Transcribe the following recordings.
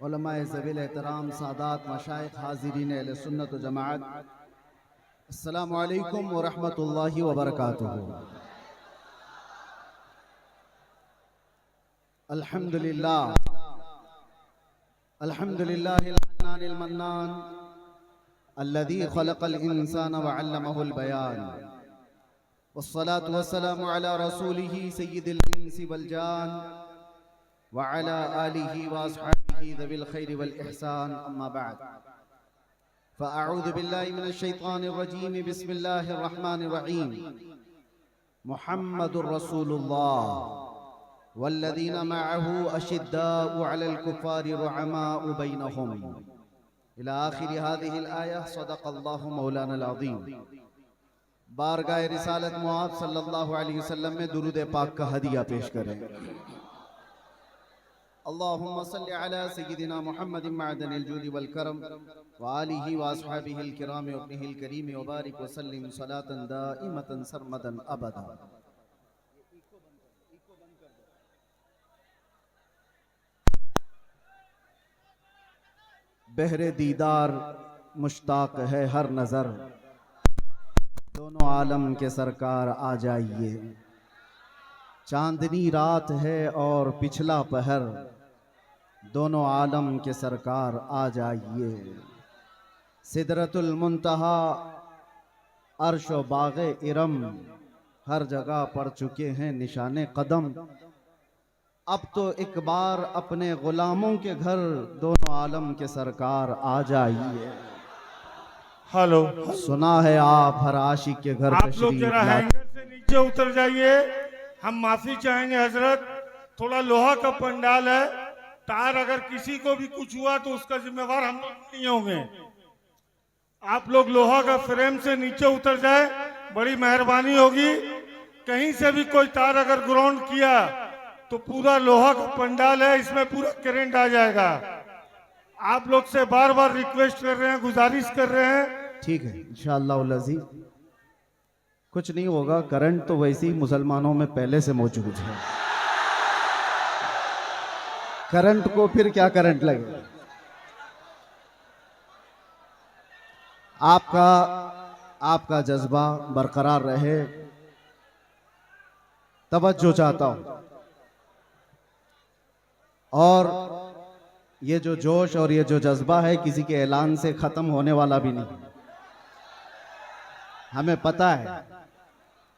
उलमाए ज़वील एहतराम, सादात, मशाइख, हाज़िरीन अहले सुन्नत व जमाअत, अस्सलामु अलैकुम व रहमतुल्लाहि व बरकातुहू। अल्हम्दुलिल्लाह अल्हम्दुलिल्लाहिल हन्नानिल मन्नान अल्लज़ी खलक़ल इंसान व अल्लमहुल बयान वस्सलातु वस्सलामु अला रसूलिही सय्यिदिल इंसी वल जान व अला आलिही व अस्हाबिही ज़विल खैरि वल इहसान, अम्मा बअद। फ़अऊज़ु बिल्लाहि मिनश शैतानिर रजीम, बिस्मिल्लाहिर रहमानिर रहीम। मुहम्मदुर रसूलुल्लाह वल्लज़ीना मअहू अशिद्दाउ अलल कुफ़ारि रुहमाउ बैनहुम इला आखिरि हाज़िहिल आया। सदक़ल्लाहु मौलानाल अज़ीम। बारगाह रिसालत मुआज़ सल्लल्लाहु अलैहि वसल्लम में दुरूद पाक का हदिया पेश करें। अल्लाहुम्मा सल्लि अला सय्यिदिना मुहम्मदिन मअदनिल जूदि वल करम व आलिहि व अस्हाबिहिल किराम व इब्निहिल करीम व बारिक व सल्लिम सलातन दाइमतन सरमदन अबदा। बहरे दीदार मुश्ताक है हर नजर, दोनों आलम के सरकार आ जाइए। चांदनी रात है और पिछला पहर, दोनों आलम के सरकार आ जाइए। सिदरतुल मुंतहा, अर्श व बाग़े इरम, हर जगह पड़ चुके हैं निशाने कदम। अब तो एक बार अपने गुलामों के घर, दोनों आलम के सरकार आ जाइए। हेलो, सुना है आप हर आशिक के घर आप लोग जरा हैंगर से नीचे उतर जाइए। हम माफी चाहेंगे हजरत, थोड़ा लोहा का पंडाल है, तार अगर किसी को भी कुछ हुआ तो उसका जिम्मेवार हम लोग नहीं होंगे। आप लोग लोहा का फ्रेम से नीचे उतर जाए, बड़ी मेहरबानी होगी। कहीं से भी कोई तार अगर ग्राउंड किया तो पूरा लोहा का पंडाल है, इसमें पूरा करंट आ जाएगा। आप लोग से बार बार रिक्वेस्ट कर रहे हैं, गुजारिश कर रहे हैं। ठीक है, इंशाअल्लाह अज़ीज़ कुछ नहीं होगा। करंट तो वैसे ही मुसलमानों में पहले से मौजूद है, करंट को फिर क्या करंट लगे। आपका जज्बा बरकरार रहे, तवज्जो चाहता हूं। और ये जो जोश और ये जो जज्बा है किसी के ऐलान से खत्म होने वाला भी नहीं। हमें पता है,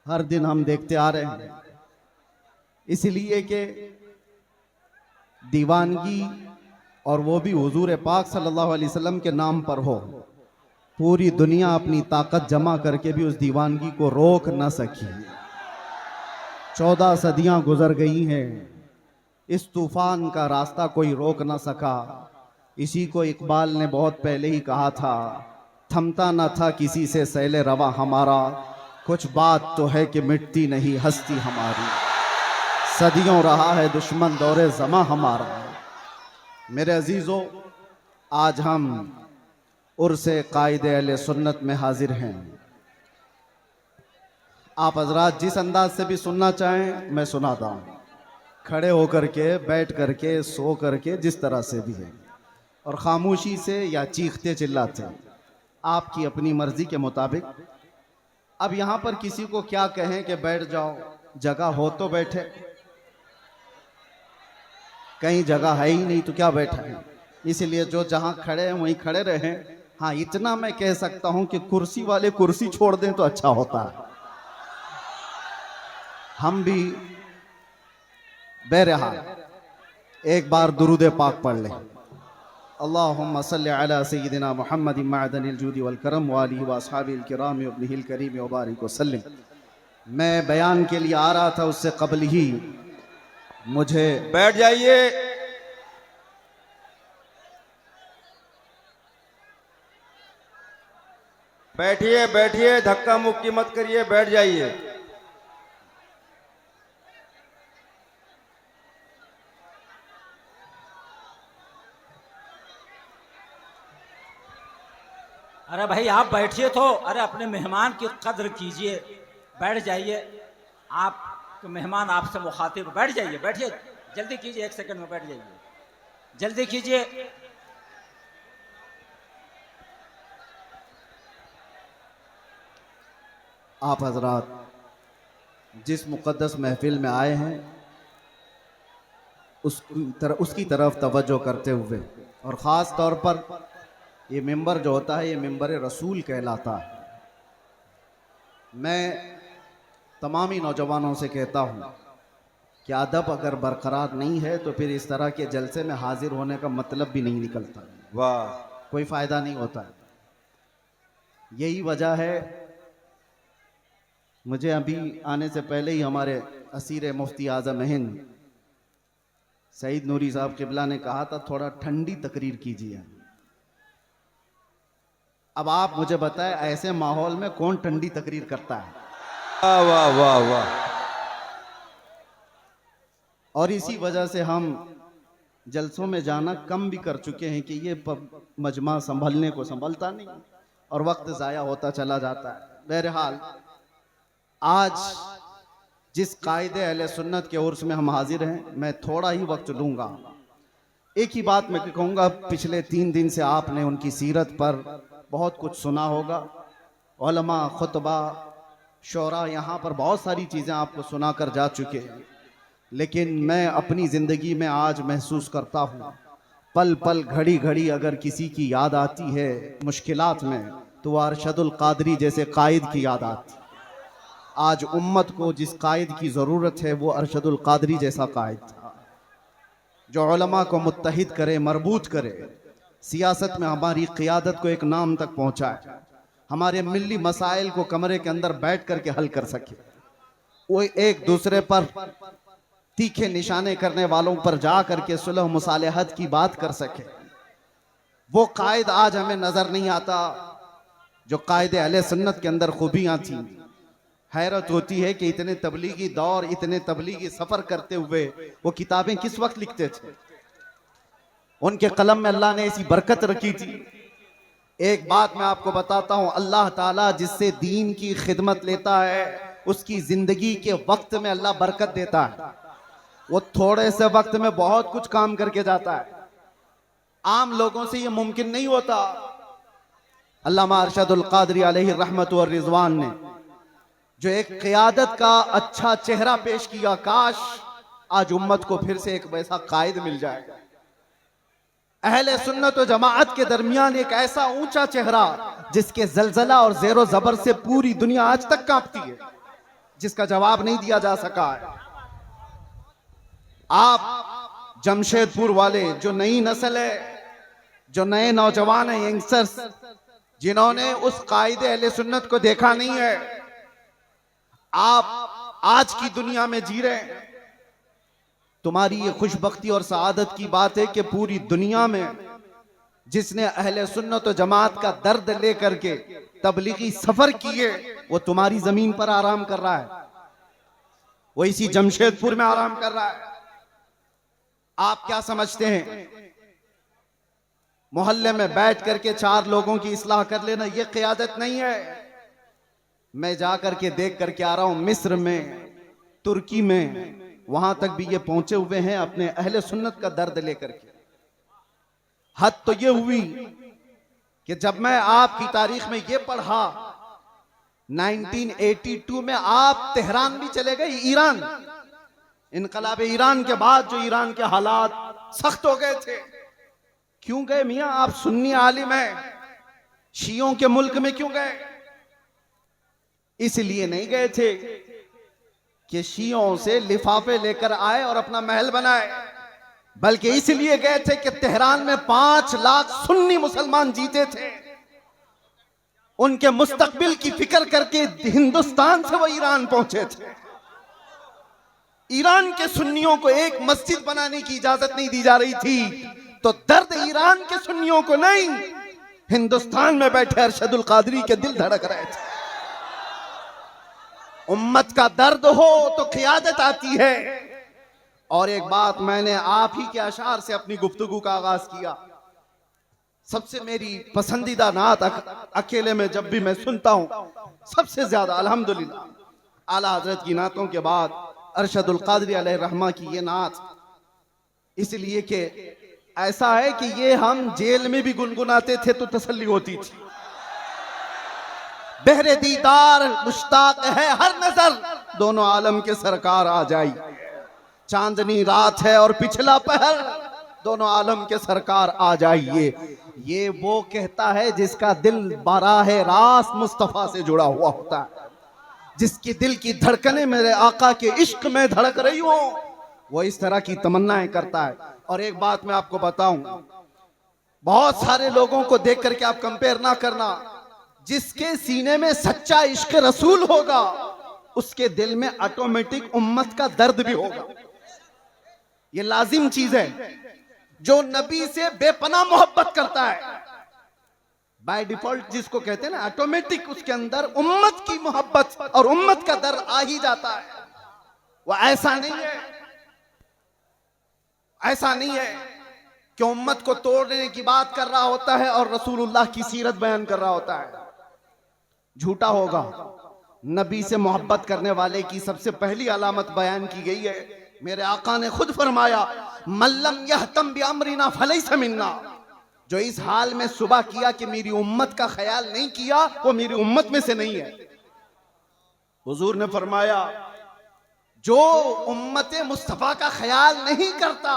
हर दिन हम देखते आ रहे हैं, इसलिए कि दीवानगी और वो भी हुजूर पाक सल्लल्लाहु अलैहि वसल्लम के नाम पर हो। पूरी दुनिया अपनी ताकत जमा करके भी उस दीवानगी को रोक न सकी। 14 सदियां गुजर गई हैं, इस तूफान का रास्ता कोई रोक ना सका। इसी को इकबाल ने बहुत पहले ही कहा था, थमता न था किसी से सैले रवा हमारा, कुछ बात तो है कि मिटती नहीं हस्ती हमारी। सदियों रहा है दुश्मन दौरे ज़मा हमारा। मेरे अजीज़ों, आज हम उर्से कायदे अहले सुन्नत में हाजिर हैं। आप हजरात जिस अंदाज से भी सुनना चाहें मैं सुनाता हूँ, खड़े होकर के, बैठ करके, सो करके, जिस तरह से भी है, और खामोशी से या चीखते चिल्लाते, आपकी अपनी मर्जी के मुताबिक। अब यहाँ पर किसी को क्या कहें कि बैठ जाओ, जगह हो तो बैठे, कहीं जगह है ही नहीं तो क्या बैठा है। इसलिए जो जहाँ खड़े हैं वहीं खड़े रहें। हाँ, इतना मैं कह सकता हूँ कि कुर्सी वाले कुर्सी छोड़ दें तो अच्छा होता है। हम भी बहरहाल एक बार दुरूद पाक पढ़ लें। अल्लाहुम्मा सल्लि अला सय्यिदिना मुहम्मदिन मअदनिल जूदि वल करम व आलिहि व अस्हाबिल किराम व इब्निहिल करीम व बारिक व सल्लिम। मैं बयान के लिए आ रहा था, उससे कबल ही मुझे बैठ जाइए। बैठिए बैठिए, धक्का मुक्की मत करिए, बैठ जाइए। अरे भाई आप बैठिए तो, अरे अपने मेहमान की कद्र कीजिए, बैठ जाइए। आप मेहमान आपसे मुखातिब, बैठ जाइए, बैठिए, जल्दी कीजिए, 1 सेकंड में बैठ जाइए, जल्दी कीजिए। आप हजरात जिस मुक़द्दस महफिल में आए हैं उसकी तरफ तवज्जो करते हुए, और ख़ास तौर पर ये मिंबर जो होता है ये मिंबर रसूल कहलाता है। मैं तमामी नौजवानों से कहता हूँ कि अदब अगर बरकरार नहीं है तो फिर इस तरह के जलसे में हाजिर होने का मतलब भी नहीं निकलता, वाह, कोई फ़ायदा नहीं होता। यही वजह है, मुझे अभी आने से पहले ही हमारे असीर मुफ्ती आज़म हिंद सईद नूरी साहब किबला ने कहा था थोड़ा ठंडी तकरीर कीजिए। अब आप मुझे बताएं ऐसे माहौल में कौन ठंडी तकरीर करता है? वाह वाह वाह वाह। और इसी वजह से हम जलसों में जाना कम भी कर चुके हैं कि ये मजमा संभलने को संभलता नहीं और वक्त ज़ाया होता चला जाता है। बहरहाल आज जिस कायदे अहले सुन्नत के उर्स में हम हाजिर हैं, मैं थोड़ा ही वक्त लूँगा। एक ही बात मैं कहूँगा, पिछले 3 दिन से आपने उनकी सीरत पर बहुत कुछ सुना होगा। उलमा, खुतबा, शोरा, यहाँ पर बहुत सारी चीज़ें आपको सुना कर जा चुके हैं, लेकिन मैं अपनी ज़िंदगी में आज महसूस करता हूँ, पल पल घड़ी घड़ी अगर किसी की याद आती है मुश्किलात में तो वह अरशदुल कादरी जैसे कायद की याद आती। आज उम्मत को जिस कायद की ज़रूरत है वो अरशदुल कादरी जैसा कायद था, जो उलमा को मुत्तहिद करे, मरबूत करे, सियासत में हमारी क़ियादत को एक नाम तक पहुँचाए, हमारे मिली मसाइल को कमरे के अंदर बैठ करके हल कर सके, वो एक दूसरे पर तीखे निशाने करने वालों पर जा करके सुलह मुसालहत की बात कर सके। वो कायद आज हमें नज़र नहीं आता जो कायदे अहले सुन्नत के अंदर खूबियाँ थी। हैरत होती है कि इतने तबलीगी दौर, इतने तबलीगी सफ़र करते हुए वो किताबें किस वक्त लिखते थे। उनके कलम में अल्लाह ने ऐसी बरकत रखी थी। एक बात मैं आपको बताता हूँ, अल्लाह ताला जिससे दीन की खिदमत लेता है उसकी ज़िंदगी के वक्त में अल्लाह बरकत देता है। वो थोड़े से वक्त में बहुत कुछ काम करके जाता है। आम लोगों से ये मुमकिन नहीं होता। अल्लामा अरशदुल कादरी अलैहि रहमत व रिजवान ने जो एक क़ियादत का अच्छा चेहरा पेश किया, काश आज उम्मत को फिर से एक वैसा कायद मिल जाए। अहले सुन्नत व जमाअत के दरमियान एक ऐसा ऊंचा चेहरा जिसके जलजला और ज़ेरो ज़बर से पूरी दुनिया आज तक कांपती है, जिसका जवाब नहीं दिया जा सका है। आप जमशेदपुर वाले जो नई नस्ल है, जो नए नौजवान हैं, यंगस्टर्स, जिन्होंने उस कायदे अहले सुन्नत को देखा नहीं है, आप आज की दुनिया में जी रहे हैं। तुम्हारी ये खुशबख्ती और सआदत की बात है कि पूरी दुनिया में जिसने अहले सुन्नत व जमात का दर्द लेकर के तबलीगी सफर किए वो तुम्हारी जमीन पर आराम कर रहा है, वो इसी जमशेदपुर में आराम कर रहा है। आप क्या समझते हैं मोहल्ले में बैठ करके 4 लोगों की इस्लाह कर लेना ये क़ियादत नहीं है। मैं जा करके देख करके आ रहा हूं, मिस्र में, तुर्की में, वहां तक भी ये पहुंचे हुए हैं अपने अहले सुन्नत का दर्द लेकर के। हद तो ये हुई कि जब मैं आपकी तारीख में ये पढ़ा 1982 में आप तेहरान भी चले गए, ईरान, इनकलाब ईरान के बाद जो ईरान के हालात सख्त हो गए थे। क्यों गए मियां? आप सुन्नी आलिम हैं, शियों के मुल्क में क्यों गए? इसलिए नहीं गए थे कि शियों से लिफाफे लेकर आए और अपना महल बनाए, बल्कि इसलिए गए थे कि तेहरान में 5 लाख सुन्नी मुसलमान जीते थे। उनके मुस्तकबिल की फिक्र करके हिंदुस्तान से वो ईरान पहुंचे थे। ईरान के सुन्नियों को एक मस्जिद बनाने की इजाजत नहीं दी जा रही थी, तो दर्द ईरान के सुन्नियों को नहीं, हिंदुस्तान में बैठे अरशदुल कादरी के दिल धड़क रहे थे। उम्मत का दर्द हो तो क़ियादत आती है। और एक बात, मैंने आप ही के अशार से अपनी गुफ्तगू का आगाज किया। सबसे मेरी पसंदीदा नात अकेले में जब भी मैं सुनता हूं, सबसे ज्यादा अल्हम्दुलिल्लाह आला हजरत की नातों के बाद अरशदुल कादरी अलैहि रहमा की ये नात इसलिए कि ऐसा है कि ये हम जेल में भी गुनगुनाते थे तो तसल्ली होती थी। बहरे दीदार मुश्ताक है हर नजर, दोनों आलम के सरकार आ जाई। चांदनी रात है और पिछला पहर, दोनों आलम के सरकार आ जाइए। ये वो कहता है जिसका दिल बाराह रास मुस्तफा से जुड़ा हुआ होता है, जिसकी दिल की धड़कनें मेरे आका के इश्क में धड़क रही हो, वो इस तरह की तमन्नाएं करता है। और एक बात मैं आपको बताऊं, बहुत सारे लोगों को देख करके आप कंपेयर ना करना। जिसके सीने में सच्चा इश्क रसूल होगा, उसके दिल में ऑटोमेटिक उम्मत का दर्द भी होगा। ये लाजिम चीज है। जो नबी से बेपनाह मोहब्बत करता है, बाय डिफॉल्ट जिसको कहते हैं ना, ऑटोमेटिक उसके अंदर उम्मत की मोहब्बत और उम्मत का दर्द आ ही जाता है। वो ऐसा नहीं है, ऐसा नहीं है कि उम्मत को तोड़ने की बात कर रहा होता है और रसूलुल्लाह की सीरत बयान कर रहा होता है। झूठा होगा। नबी से मोहब्बत करने वाले की सबसे पहली अलामत बयान की गई है। मेरे आका ने खुद फरमाया, मल्लम यहतम बिअमरिना फलैसा मिन्ना। जो इस हाल में सुबह किया कि मेरी उम्मत का ख्याल नहीं किया, वो मेरी उम्मत में से नहीं है। हुजूर ने फरमाया, जो उम्मत मुस्तफा का ख्याल नहीं करता,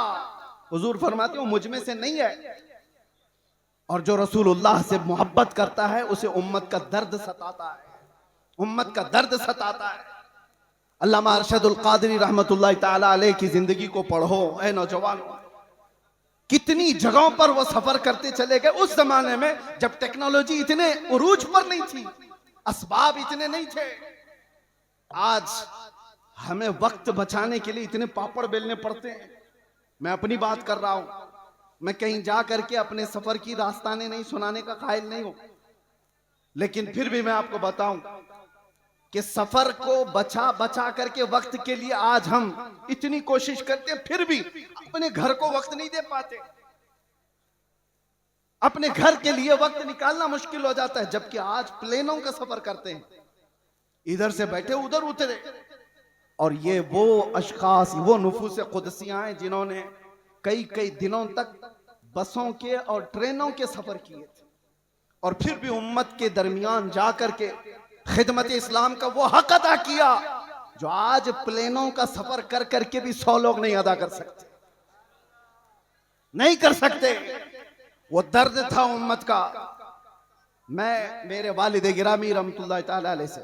हुजूर फरमाते हो मुझ में से नहीं है। और जो रसूलुल्लाह से मोहब्बत करता है, उसे उम्मत का दर्द सताता है, उम्मत का दर्द सताता है। अल्लामा अरशदुल कादरी रहमतुल्लाह ताला अलैह की जिंदगी को पढ़ो ऐ नौजवानों। कितनी जगहों पर वो सफर करते चले गए। उस जमाने में जब टेक्नोलॉजी इतने उरूज पर नहीं थी, असबाब इतने नहीं थे। आज हमें वक्त बचाने के लिए इतने पापड़ बेलने पड़ते हैं। मैं अपनी बात कर रहा हूं, मैं कहीं जा करके अपने सफर की दास्तानें नहीं सुनाने का कायल नहीं हूं, लेकिन फिर भी मैं आपको बताऊं कि सफर को बचा बचा करके वक्त के लिए आज हम इतनी कोशिश करते हैं, फिर भी अपने घर को वक्त नहीं दे पाते। अपने घर के लिए वक्त निकालना मुश्किल हो जाता है। जबकि आज प्लेनों का सफर करते हैं, इधर से बैठे उधर उतरे। और ये वो अशखास, वो नुफूस कुदसियां हैं जिन्होंने कई कई दिनों तक बसों के और ट्रेनों के सफर किए थे, और फिर भी उम्मत के दरमियान जाकर के खिदमत इस्लाम का वो हक अदा किया जो आज प्लेनों का सफर कर करके भी 100 लोग नहीं अदा कर सकते, नहीं कर सकते। वो दर्द था उम्मत का। मैं मेरे वालिद गिरामी रहमतुल्लाह ताला अलैह से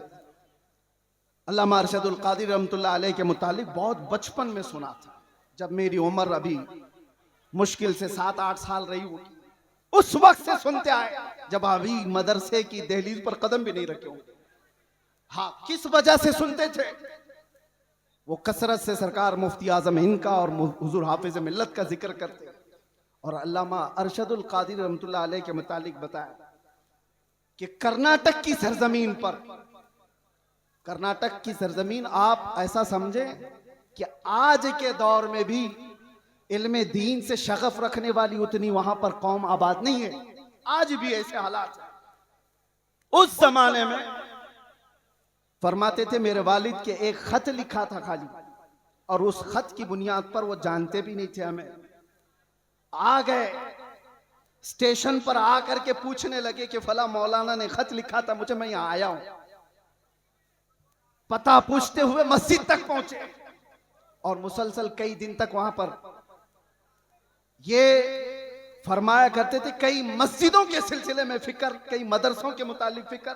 अल्लामा अरशदुल कादिर रहमतुल्लाह अलैह के मुतालिक बहुत बचपन में सुना था, जब मेरी उम्र अभी मुश्किल से 7-8 साल रही होगी। उस वक्त से सुनते आए जब अभी मदरसे की दहलीज पर कदम भी नहीं रखे होंगे। हाँ, किस वजह से सुनते थे? वो कसरत से सरकार मुफ्ती आजम हिंद का और हुजूर हाफिज मिल्लत का जिक्र करते, और अल्लामा अरशदुल कादिर रहमतुल्लाह अलैह के मुतालिक बताया कि कर्नाटक की सरजमीन पर, कर्नाटक की सरजमीन आप ऐसा समझे कि आज के दौर में भी इल्मे दीन से शगफ रखने वाली उतनी वहां पर कौम आबाद नहीं है। आज भी ऐसे हालात हैं। उस जमाने में फरमाते थे, मेरे वालिद के एक खत लिखा था खाली, और उस खत की बुनियाद पर वो जानते भी नहीं थे हमें। आ गए स्टेशन पर आकर के पूछने लगे कि फला मौलाना ने खत लिखा था मुझे, मैं यहां आया हूं। पता पूछते हुए मस्जिद तक पहुंचे, और मुसलसल कई दिन तक वहां पर ये फरमाया करते थे, कई मस्जिदों के सिलसिले में फिक्र, कई मदरसों के मुतालिक फिक्र।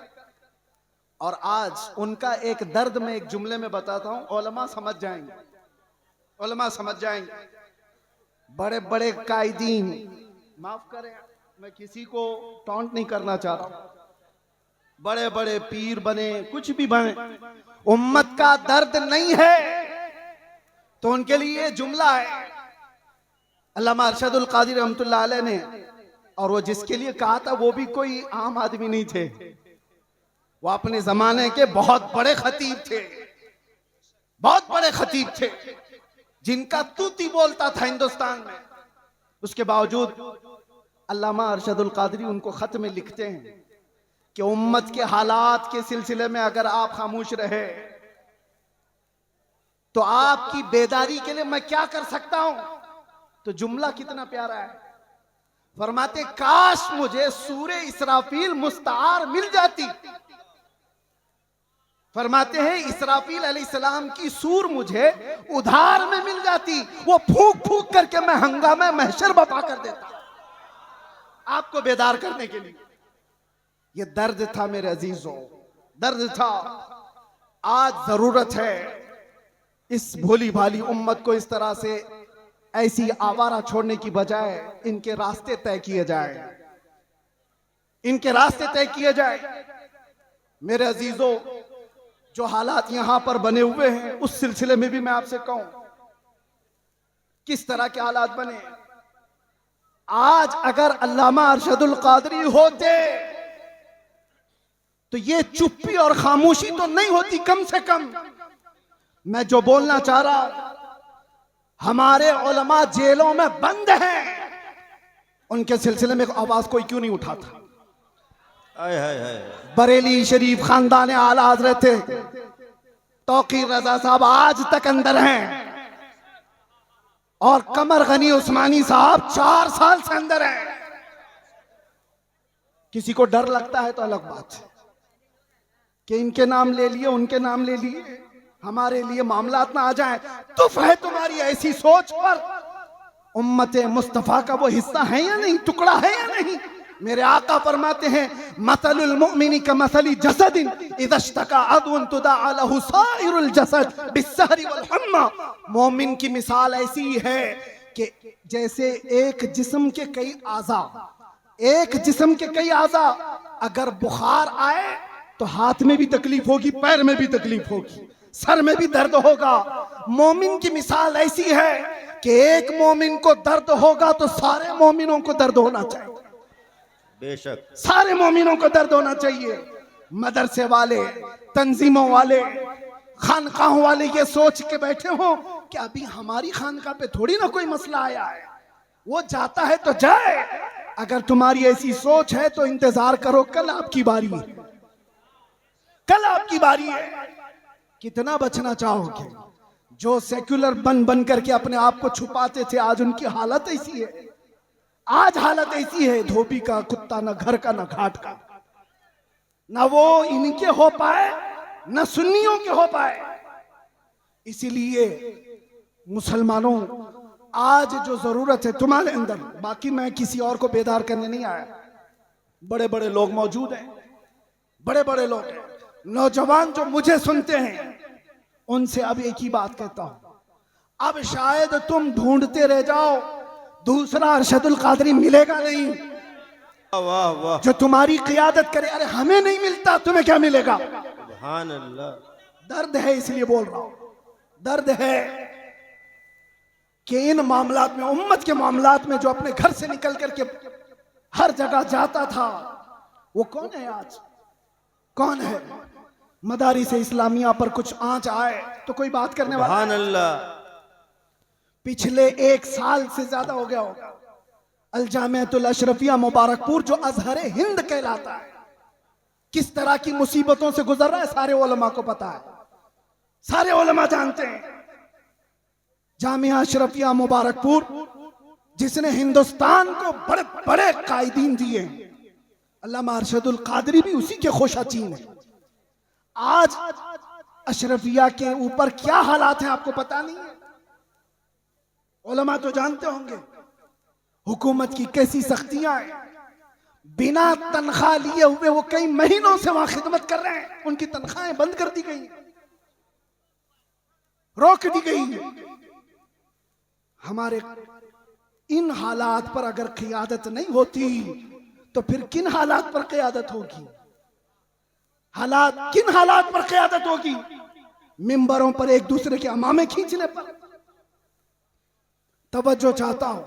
और आज उनका एक दर्द में एक जुमले में बताता हूं, उलमा समझ जाएंगे, उलमा समझ जाएंगे। बड़े बड़े कायदीन, माफ करें मैं किसी को टॉन्ट नहीं करना चाह रहा, बड़े बड़े पीर बने, कुछ भी बने, उम्मत का दर्द नहीं है तो उनके लिए ये जुमला है। अल्लामा अरशदुल कादिर रहमतुल्लाह अलैह ने, और वो जिसके लिए कहा था वो भी कोई आम आदमी नहीं थे, वो अपने जमाने के बहुत बड़े खतीब थे, बहुत बड़े खतीब थे जिनका तूती बोलता था हिंदुस्तान में। उसके बावजूद अल्लामा अरशदुल कादरी उनको खत में लिखते हैं कि उम्मत के हालात के सिलसिले में अगर आप खामोश रहे तो आपकी बेदारी के लिए मैं क्या कर सकता हूं। तो जुमला कितना प्यारा है। फरमाते काश मुझे सूरे इसराफील मुस्तार मिल जाती। फरमाते हैं इसराफील अलैहिस्सलाम की सूर मुझे उधार में मिल जाती, वो फूंक फूंक करके मैं हंगामा महशर बता कर देता आपको बेदार करने के लिए। ये दर्द था मेरे अजीजों, दर्द था। आज जरूरत है इस भोली भाली उम्मत को इस तरह से ऐसी आवारा छोड़ने की बजाय इनके रास्ते तय किए जाए, इनके रास्ते तय किए जाए। मेरे अजीजों, जो हालात यहां पर बने हुए हैं उस सिलसिले में भी मैं आपसे कहूं किस तरह के हालात बने। आज अगर अल्लामा अरशदुल कादरी होते तो ये चुप्पी और खामोशी तो नहीं होती। कम से कम मैं जो बोलना चाह रहा, हमारे उलमा जेलों में बंद हैं, उनके सिलसिले में आवाज कोई क्यों नहीं उठाता। बरेली शरीफ खानदान आला हजरत तौकीर रजा साहब आज तक अंदर हैं और कमर गनी उस्मानी साहब 4 साल से अंदर हैं। किसी को डर लगता है तो अलग बात है कि इनके नाम ले लिए उनके नाम ले लिए, हमारे लिए मामलात ना आ जाए। तुफ है तुम्हारी ऐसी सोच पर। उम्मत मुस्तफा का वो हिस्सा है या नहीं, टुकड़ा है या नहीं। मेरे आका फरमाते हैं मसलुल मुमिनी का मसली जसदिन इज़ा इश्तका अदुन तुदाअ लहु साइरुल जसद बिस्सहरी वल हम्मा। मोमिन की मिसाल ऐसी है कि जैसे एक जिस्म के कई आज़ा, एक जिस्म के कई आज़ा, अगर बुखार आए तो हाथ में भी तकलीफ होगी, पैर में भी तकलीफ होगी, सर में भी दर्द होगा। मोमिन की मिसाल ऐसी है कि एक मोमिन को दर्द होगा तो सारे मोमिनों को दर्द होना चाहिए। बेशक सारे मोमिनों को दर्द होना चाहिए। मदरसे वाले, तंजीमों वाले, खानकाहों वाले ये सोच के बैठे हो कि अभी हमारी खानका पे थोड़ी ना कोई मसला आया है, वो जाता है तो जाए। अगर तुम्हारी ऐसी सोच है तो इंतजार करो, कल आपकी बारी है, कल आपकी बारी है। कितना बचना चाहोगे? जो सेक्युलर बन बन करके अपने आप को छुपाते थे, आज उनकी हालत ऐसी है। आज हालत ऐसी है, धोबी का कुत्ता, ना घर का ना घाट का। ना वो इनके हो पाए ना सुन्नियों के हो पाए। इसीलिए मुसलमानों, आज जो जरूरत है तुम्हारे अंदर, बाकी मैं किसी और को बेदार करने नहीं आया। बड़े बड़े लोग मौजूद हैं, बड़े बड़े लोग हैं। नौजवान जो मुझे सुनते हैं उनसे अब एक ही बात कहता हूं, अब शायद तुम ढूंढते रह जाओ, दूसरा अरशदुल कादरी मिलेगा नहीं। वाह वाह, जो तुम्हारी क़ियादत करे। अरे हमें नहीं मिलता, तुम्हें क्या मिलेगा? सुभान अल्लाह। दर्द है, इसलिए बोल रहा हूं, दर्द है कि इन मामलात में, उम्मत के मामलात में, जो अपने घर से निकल करके हर जगह जाता था, वो कौन है आज? कौन है? मदारिस इस्लामिया पर कुछ आंच आए तो कोई बात करने वाला? सुभान अल्लाह। पिछले 1 साल से ज्यादा हो गया होगा, अल जामिअतुल अशरफिया मुबारकपुर, जो अजहर हिंद कहलाता है, किस तरह की मुसीबतों से गुजर रहा है सारे उलमा को पता है, सारे उलमा जानते हैं। जामिया अशरफिया मुबारकपुर, जिसने हिंदुस्तान को बड़े बड़े कायदीन दिए, अल्लामा अरशदुल कादरी भी उसी के खोशाचीन है। आज अशरफिया के ऊपर क्या हालात हैं आपको पता नहीं है? उलमा तो जानते होंगे हुकूमत की कैसी सख्तियां हैं। बिना तनख्वाह लिए हुए वो कई महीनों से वहां खिदमत कर रहे हैं, उनकी तनख्वाहें बंद कर दी गई, रोक दी गई। हमारे इन हालात पर अगर क़ियादत नहीं होती तो फिर किन हालात पर क़ियादत होगी? किन हालात पर क़ियादत होगी? मिंबरों पर एक दूसरे के अमामे खींचने पर। तवज्जो चाहता हूं,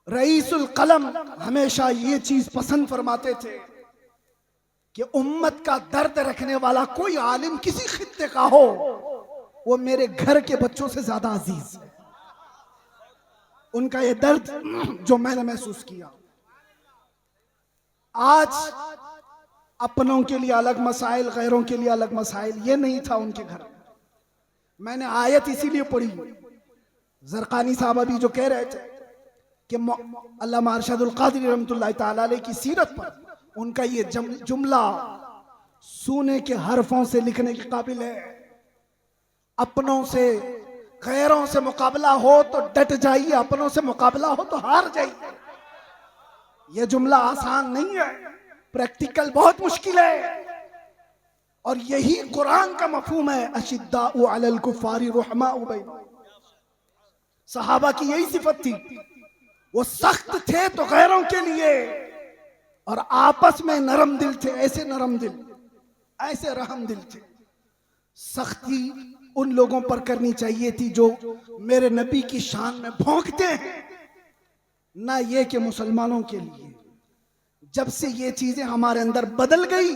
रईसुल कलम हमेशा ये चीज पसंद फरमाते थे कि उम्मत का दर्द रखने वाला कोई आलिम किसी खित्ते का हो, वो मेरे घर के बच्चों से ज्यादा अजीज है। उनका ये दर्द जो मैंने महसूस किया। आज अपनों के लिए अलग मसाइल, गैरों के लिए अलग मसाइल, ये नहीं था उनके घर। मैंने आयत इसीलिए पढ़ी, जरकानी साहब अभी जो कह रहे थे कि अल्लामा अरशदुल कादरी रहमतुल्लाह ताला अलैह की सीरत पर उनका ये जुमला सोने के हरफों से लिखने के काबिल है। अपनों से गैरों से मुकाबला हो तो डट जाइए, अपनों से मुकाबला हो तो हार जाइए। यह जुमला आसान नहीं है, प्रैक्टिकल बहुत मुश्किल है। और यही कुरान का मफहूम है, अशिद्दाउ अलल कुफ्फारी रुहमाउ बैनहुम। सहाबा की यही सिफत थी, वो सख्त थे तो गैरों के लिए और आपस में नरम दिल थे। ऐसे नरम दिल, ऐसे रहम दिल थे। सख्ती उन लोगों पर करनी चाहिए थी जो मेरे नबी की शान में भौंकते हैं, ना ये कि मुसलमानों के लिए। जब से ये चीजें हमारे अंदर बदल गई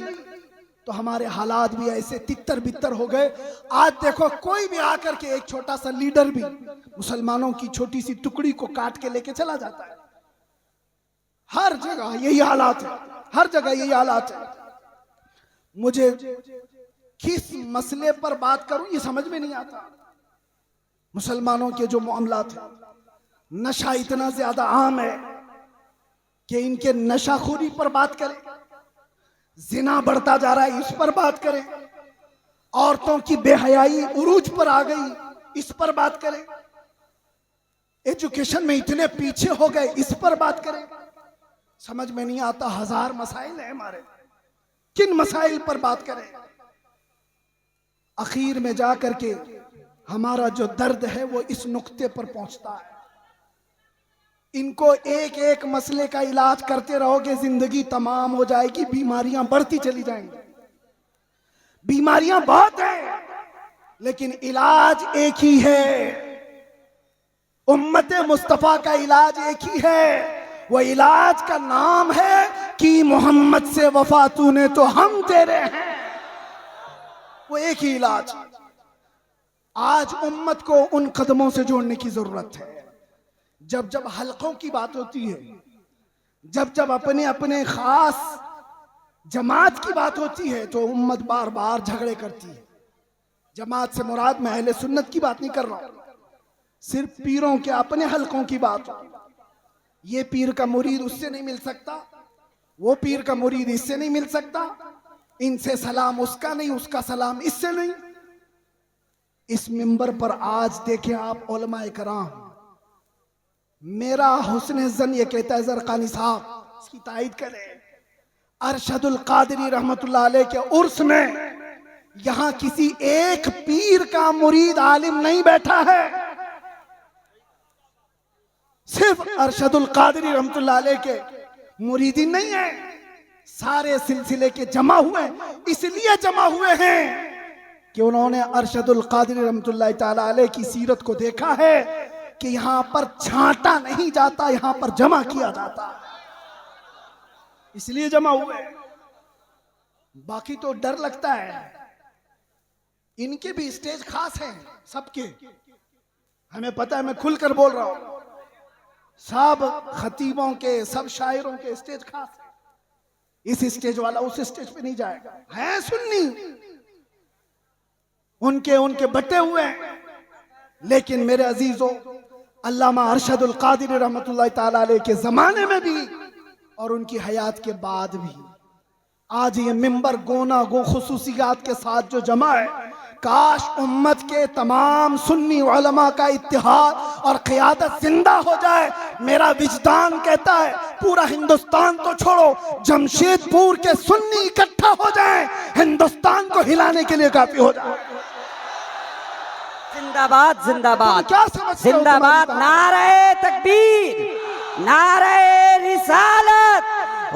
तो हमारे हालात भी ऐसे तितर बितर हो गए। आज देखो, कोई भी आकर के, एक छोटा सा लीडर भी मुसलमानों की छोटी सी टुकड़ी को काट के लेके चला जाता है। हर जगह यही हालात है, हर जगह यही हालात है। मुझे किस मसले पर बात करूं ये समझ में नहीं आता। मुसलमानों के जो मामलात हैं, नशा इतना ज्यादा आम है कि इनके नशाखोरी पर बात करें, जिना बढ़ता जा रहा है इस पर बात करें, औरतों की बेहयाई उरूज पर आ गई इस पर बात करें, एजुकेशन में इतने पीछे हो गए इस पर बात करें। समझ में नहीं आता, हजार मसाइल है हमारे, किन मसाइल पर बात करें। आखिर में जाकर के हमारा जो दर्द है वो इस नुक्ते पर पहुंचता है। इनको एक एक मसले का इलाज करते रहोगे, जिंदगी तमाम हो जाएगी, बीमारियां बढ़ती चली जाएंगी। बीमारियां बहुत हैं लेकिन इलाज एक ही है। उम्मते मुस्तफा का इलाज एक ही है, वो इलाज का नाम है कि मोहम्मद से वफा तूने तो हम तेरे हैं। वो एक ही इलाज। आज उम्मत को उन कदमों से जोड़ने की जरूरत है। जब जब हलकों की बात होती है, जब जब अपने अपने खास जमात की बात होती है तो उम्मत बार बार झगड़े करती है। जमात से मुराद मैं अहले सुन्नत की बात नहीं कर रहा हूं, सिर्फ पीरों के अपने हलकों की बात हो। ये पीर का मुरीद उससे नहीं मिल सकता, वो पीर का मुरीद इससे नहीं मिल सकता, इनसे सलाम उसका नहीं, उसका सलाम इससे नहीं। इस मिंबर पर आज देखें आप उलमाए कराम, मेरा हुस्न जन ये कहता है, ज़रक़ानी साहब इसकी तायीद करें, अरशदुल कादरी रहमतुल्लाह अलैह के उर्स में यहां किसी एक पीर का मुरीद आलिम नहीं बैठा है, सिर्फ अरशदुल कादरी रहमतुल्लाह अलैह के मुरीदी नहीं है, सारे सिलसिले के जमा हुए। इसलिए जमा हुए हैं कि उन्होंने अरशदुल कादरी रहमतुल्लाह ताला अलैह की सीरत को देखा है कि यहां पर छांटा नहीं जाता, यहां पर जमा किया जाता, इसलिए जमा हुए। बाकी तो डर लगता है, इनके भी स्टेज खास हैं सबके, हमें पता है, मैं खुलकर बोल रहा हूं। सब खतीबों के, सब शायरों के स्टेज खास है। इस स्टेज वाला उस स्टेज पे नहीं जाएगा। है सुन्नी, उनके बटे हुए हैं, लेकिन मेरे अजीजों, अल्लामा अरशदुल कादरी रहमतुल्लाह ताला अलैह के जमाने में भी और उनकी हयात के बाद भी आज ये मिंबर गोना गो खुसूसियात के साथ जो जमा है, काश उम्मत के तमाम सुन्नी उलमा का इत्तिहाद और क़ियादत जिंदा हो जाए। मेरा विजदान कहता है पूरा हिंदुस्तान तो छोड़ो, जमशेदपुर के सुन्नी इकट्ठा हो जाएं, हिंदुस्तान को हिलाने के लिए काफी हो जाए। जिंदाबाद जिंदाबाद क्या समझते हो जिंदाबाद, तुम्हारी बात? नारे तकबीर, नारे रिसालत,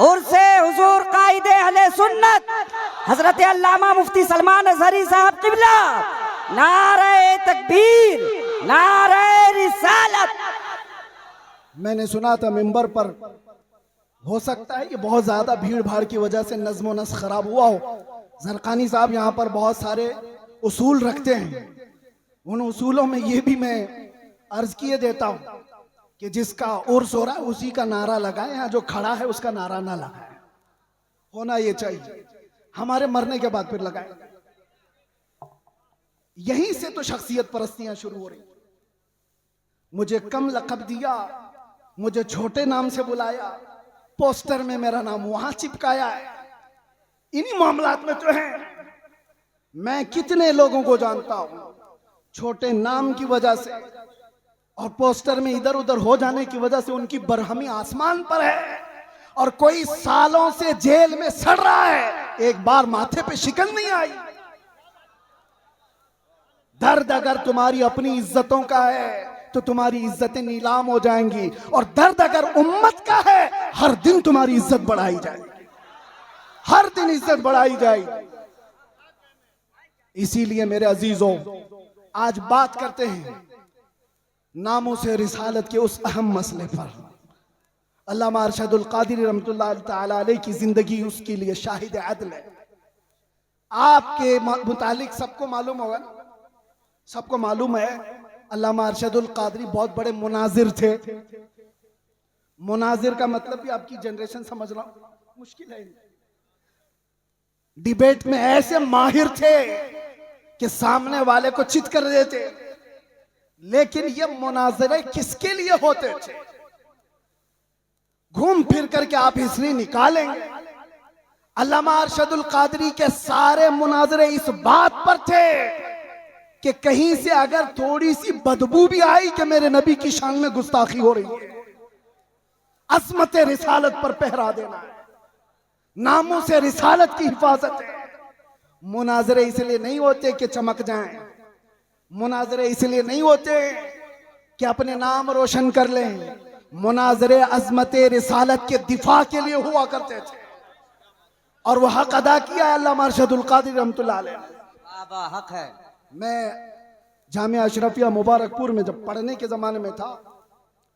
उर्से हुजूर कायदे अहले सुन्नत हजरत अल्लामा मुफ्ती सलमान अजहरी साहब किबला, नारे तकबीर, नारे रिसालत। मैंने सुना था मिंबर पर, हो सकता है कि बहुत ज्यादा भीड़ भाड़ की वजह से नज्म व नस्ख खराब हुआ हो। ज़रक़ानी साहब यहाँ पर बहुत सारे उसूल रखते हैं, उन उसूलों में ये भी मैं अर्ज किए देता हूँ कि जिसका उर्स हो रहा है उसी का नारा लगाए, यहाँ जो खड़ा है उसका नारा ना लगाए। होना ये चाहिए, हमारे मरने के बाद फिर लगाए। यहीं से तो शख्सियत परस्तियां शुरू हो रही। मुझे कम लक़ब दिया, मुझे छोटे नाम से बुलाया, पोस्टर में मेरा नाम वहां चिपकाया है। इन्हीं मामलात में तो है। मैं कितने लोगों को जानता हूं छोटे नाम की वजह से और पोस्टर में इधर उधर हो जाने की वजह से उनकी बरहमी आसमान पर है, और कोई सालों से जेल में सड़ रहा है, एक बार माथे पे शिकन नहीं आई। दर्द अगर तुम्हारी अपनी इज्जतों का है तो तुम्हारी इज्जतें नीलाम हो जाएंगी, और दर्द अगर उम्मत का है हर दिन तुम्हारी इज्जत बढ़ाई जाएगी, हर दिन इज्जत बढ़ाई जाएगी। इसीलिए मेरे अजीजों, आज बात करते हैं नामों से रिसालत के उस अहम मसले पर। अल्लामा अरशदुल क़ादिरी रहमतुल्लाह तआला अलैह की जिंदगी उसके लिए शाहिद अदल है। आपके मुतालिक सबको मालूम होगा ना, सबको मालूम है अल्लामा अरशदुल क़ादिरी बहुत बड़े मुनाजिर थे। मुनाजिर का मतलब भी आपकी जनरेशन समझना मुश्किल है। डिबेट में ऐसे माहिर थे कि सामने वाले को चित कर देते। लेकिन ये मुनाजरे किसके लिए होते थे? घूम फिर करके आप हिस्ट्री निकालेंगे, अल्लामा अरशदुल क़ादिरी के सारे मुनाजरे इस बात पर थे कि कहीं से अगर थोड़ी सी बदबू भी आई कि मेरे नबी की शान में गुस्ताखी हो रही है, अज़मत रिसालत पर पहरा देना है, नामों से रिसालत की हिफाजत है। मुनाजरे इसलिए नहीं होते कि चमक जाएं, मुनाजरे इसलिए नहीं होते कि अपने नाम रोशन कर लें, मुनाजरे अज़मत रिसालत के दिफा के लिए हुआ करते थे, और वह हक अदा किया अल्लामा अरशदुल क़ादिरी रहमतुल्लाह अलैह। हक है। मैं जामिया अशरफिया मुबारकपुर में जब पढ़ने के ज़माने में था,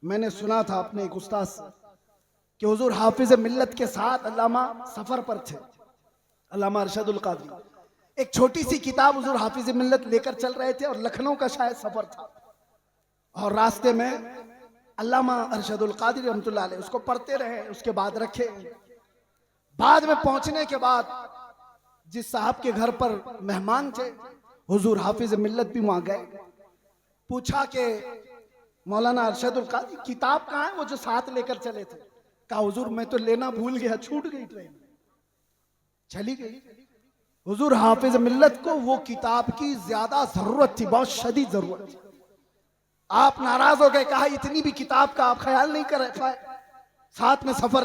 मैंने सुना था अपने एक उस्ताद से कि हुजूर हाफिज मिल्लत के साथ अल्लामा सफ़र पर थे। अल्लामा अरशदुल क़ादिरी एक छोटी सी किताब हुजूर हाफिज मिल्लत लेकर चल रहे थे, और लखनऊ का शायद सफ़र था, और रास्ते में अल्लामा अरशदुल क़ादिरी रहमतुल्लाह अलैह उसको पढ़ते रहे, उसके बाद रखे। बाद में पहुंचने के बाद जिस साहब के घर पर मेहमान थे, हुजूर हाफिज मिल्लत भी वहां गए। पूछा कि मौलाना अरशदुल क़ादिरी किताब कहाँ है, वो जो साथ लेकर चले थे? कहा हुजूर मैं तो लेना भूल गया, छूट गई, ट्रेन चली गई। हुजूर हाफिज मिल्लत को वो किताब की ज्यादा जरूरत थी, बहुत शदीद जरूरत थी। आप नाराज हो गए, कहा इतनी भी किताब का आप ख्याल नहीं कर पाए, साथ में सफर।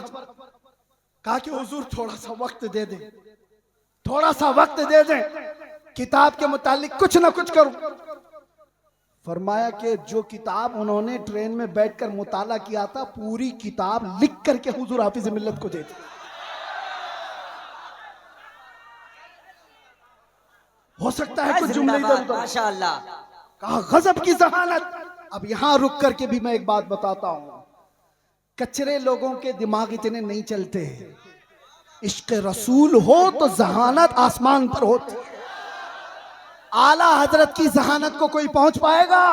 कहा कि हुजूर थोड़ा सा वक्त दे दें, थोड़ा सा वक्त दे दें, किताब के मुतालिक कुछ ना कुछ करूं। फरमाया कि जो किताब उन्होंने ट्रेन में बैठकर मुताला किया था, पूरी किताब लिख करके हुजूर हाफिज मिल्लत को दे दी। हो सकता है कुछ जुमले इधर उधर। माशाअल्लाह। कहा गजब की जहानत। अब यहां रुक करके भी मैं एक बात बताता हूं, कचरे लोगों के दिमाग इतने नहीं चलते। इश्क रसूल हो तो जहानत आसमान पर होती है। आला हजरत की जहानत को कोई पहुंच पाएगा?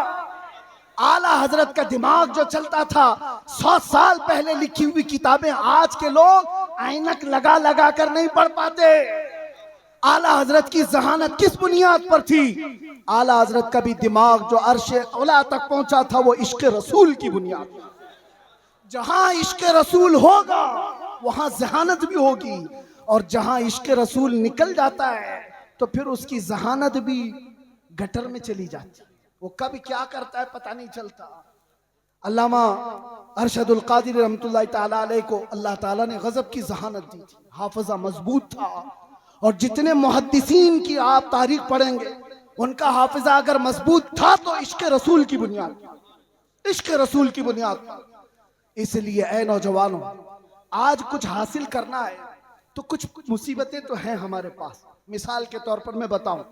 आला हजरत का दिमाग जो चलता था, 100 साल पहले लिखी हुई किताबें आज के लोग ऐनक लगा लगा कर नहीं पढ़ पाते। आला हजरत की जहानत किस बुनियाद पर थी? आला हजरत का भी दिमाग जो अर्शे औला तक पहुंचा था, वो इश्क रसूल की बुनियाद। जहां इश्क रसूल होगा वहां जहानत भी होगी, और जहां इश्क रसूल निकल जाता है तो फिर उसकी जहानत भी गटर में चली जाती है। वो कब क्या करता है पता नहीं चलता। अल्लामा अरशदुल क़ादिरी रहमतुल्लाह तआला अलैह को अल्लाह ताला ने गजब की जहानत दी थी, हाफिजा मजबूत था। और जितने मुहद्दिसीन की आप तारीख पढ़ेंगे, उनका हाफिजा अगर मजबूत था तो इश्क रसूल की बुनियाद, इश्क रसूल की बुनियाद। इसलिए ऐ नौजवानों, आज कुछ हासिल करना है तो कुछ मुसीबतें तो हैं हमारे पास। मिसाल के तौर पर मैं बताऊं,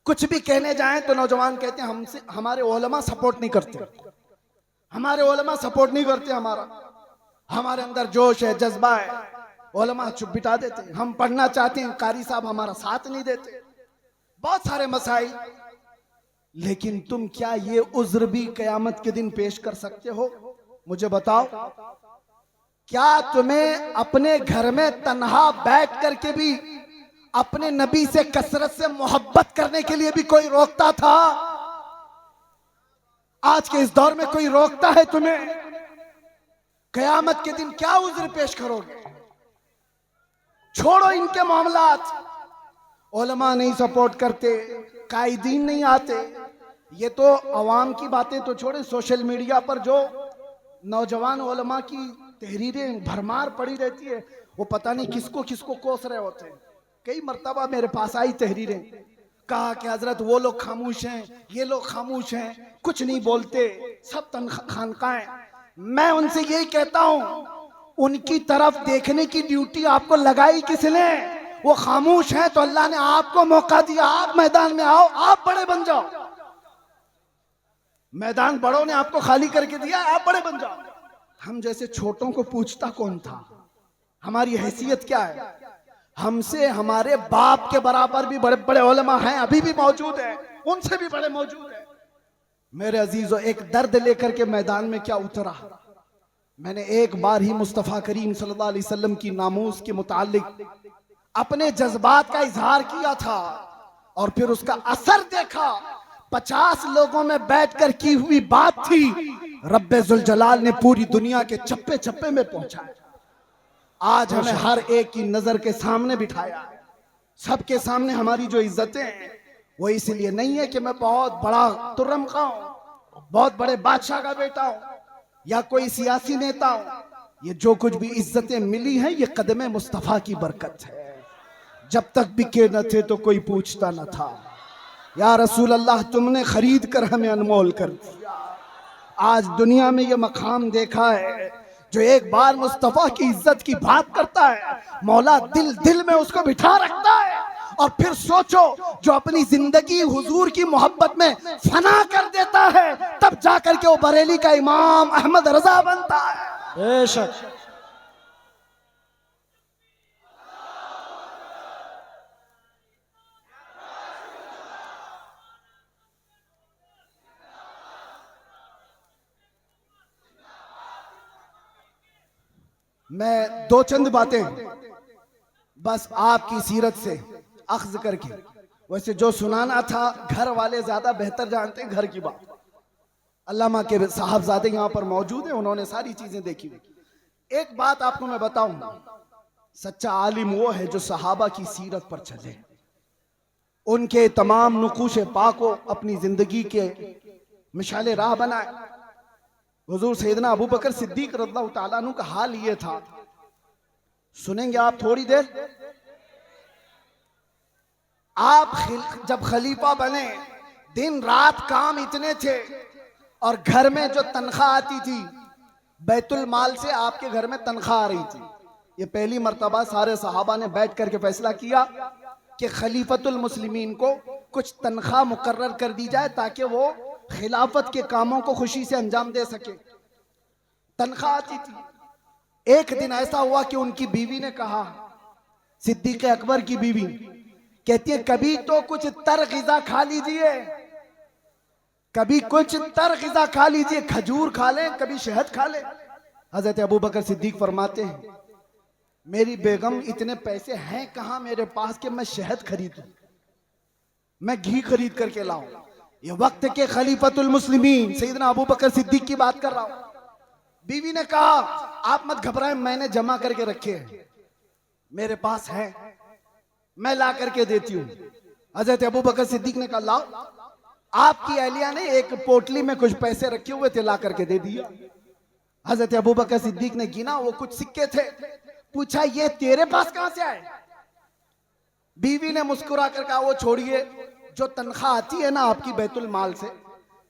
कुछ भी कहने जाएं तो नौजवान कहते हैं हमसे हमारे उलमा सपोर्ट नहीं करते, हमारे उलमा सपोर्ट नहीं करते, हमारे अंदर जोश है, जज्बा है, उलमा चुप बिठा देते हैं। हम पढ़ना चाहते हैं, कारी साहब हमारा साथ नहीं देते, बहुत सारे मसाइल। लेकिन तुम क्या ये उज्र भी कयामत के दिन पेश कर सकते हो? मुझे बताओ, क्या तुम्हें अपने घर में तन्हा बैठ करके भी अपने नबी से कसरत से मोहब्बत करने के लिए भी कोई रोकता था? आज के इस दौर में कोई रोकता है तुम्हें? कयामत के दिन क्या उज्र पेश करोगे? छोड़ो इनके मामलात। उलमा नहीं सपोर्ट करते, कायदीन नहीं आते, ये तो अवाम की बातें तो छोड़े, सोशल मीडिया पर जो नौजवान उलमा की तहरीरें भरमार पड़ी रहती है, वो पता नहीं किसको किसको कोस रहे होते हैं। कई मर्तबा मेरे पास आई तहरीरें, कहा कि हजरत वो लोग खामोश हैं, ये लोग खामोश हैं, कुछ नहीं बोलते, सब खानकाएं। मैं उनसे यही कहता हूं, उनकी तरफ देखने की ड्यूटी आपको लगाई किसने? वो खामोश हैं तो अल्लाह ने आपको मौका दिया, आप मैदान में आओ, आप बड़े बन जाओ। मैदान बड़ों ने आपको खाली करके दिया, आप बड़े बन जाओ। हम जैसे छोटों को पूछता कौन था? हमारी हैसियत क्या है? हमसे हमारे बाप के बराबर भी बड़े बड़े उलमा हैं, अभी भी मौजूद है, उनसे भी बड़े मौजूद है। मेरे अजीजों, एक दर्द लेकर के मैदान में क्या उतरा? मैंने एक बार ही मुस्तफ़ा करीम सल्लल्लाहु अलैहि वसल्लम की नामूस के मुतालिक अपने जज्बात का इजहार किया था और फिर उसका असर देखा। 50 लोगों में बैठकर की हुई बात थी, रब्बे जुल जलाल ने पूरी दुनिया के चप्पे चप्पे में पहुंचाया। आज हमें हर एक की नजर के सामने बिठाया। सबके सामने हमारी जो इज्जतें हैं वो इसलिए नहीं है कि मैं बहुत बड़ा तुर्रम का हूं, बहुत बड़े बादशाह का बेटा हूं या कोई सियासी नेता हूं। ये जो कुछ भी इज्जतें मिली हैं, ये कदमे मुस्तफा की बरकत है। जब तक बिके न थे तो कोई पूछता न था, या रसूल अल्लाह तुमने खरीद कर हमें अनमोल कर दिया। आज दुनिया में ये मकाम देखा है, जो एक बार मुस्तफा की इज्जत की बात करता है, मौला दिल दिल में उसको बिठा रखता है। और फिर सोचो, जो अपनी जिंदगी हुजूर की मोहब्बत में फना कर देता है, तब जाकर के वो बरेली का इमाम अहमद रजा बनता है। बेशक। मैं दो चंद बातें बस आपकी सीरत से अख्ज करके, वैसे जो सुनाना था घर वाले ज्यादा बेहतर जानते हैं घर की बात। अल्लामा के साहबजादे यहाँ पर मौजूद हैं, उन्होंने सारी चीजें देखी हुई। एक बात आपको मैं बताऊं, सच्चा आलिम वो है जो सहाबा की सीरत पर चले, उनके तमाम नुकूश पा को अपनी जिंदगी के मिसाल राह बनाए। हुजूर सैयदना अबू बकर सिद्दीक रज़ियल्लाहु ताला अन्हु का हाल ये था, सुनेंगे आप थोड़ी देर। आप जब खलीफा बने, दिन रात काम इतने थे और घर में जो तनख्वाह आती थी, बैतुल माल से आपके घर में तनख्वाह आ रही थी। ये पहली मर्तबा सारे सहाबा ने बैठ करके फैसला किया कि खलीफतुल मुस्लिमीन को कुछ तनख्वाह मुकर्रर कर दी जाए ताकि वो खिलाफत के कामों को खुशी से अंजाम दे सके। तनख्वाह आती थी। एक दिन ऐसा हुआ कि उनकी बीवी ने कहा, सिद्दीक अकबर की बीवी कहती है, कभी तो कुछ तर ग़िज़ा खा लीजिए, कभी कुछ तर ग़िज़ा खा लीजिए, खजूर खा लें, कभी शहद खा लें। हजरत अबू बकर सिद्दीक फरमाते हैं, मेरी बेगम इतने पैसे हैं कहां मेरे पास कि मैं शहद खरीदूं, मैं घी खरीद करके लाऊं। ये वक्त के खलीफतुल मुस्लिमीन सैयदना अबू बकर सिद्दीक की बात कर रहा हूं। बीवी ने कहा, आप मत घबराएं, मैंने जमा करके रखे हैं, मेरे पास है, मैं ला करके देती हूं। हजरत अबू बकर सिद्दीक ने कहा, लाओ। आपकी अहलिया ने एक पोटली में कुछ पैसे रखे हुए थे, ला करके दे दिया। हजरत अबू बकर सिद्दीक ने गिना, वो कुछ सिक्के थे। पूछा, ये तेरे पास कहां से आए? बीवी ने मुस्कुरा कर कहा, वो छोड़िए, जो तनख्वाह आती है ना आपकी बैतुल माल से,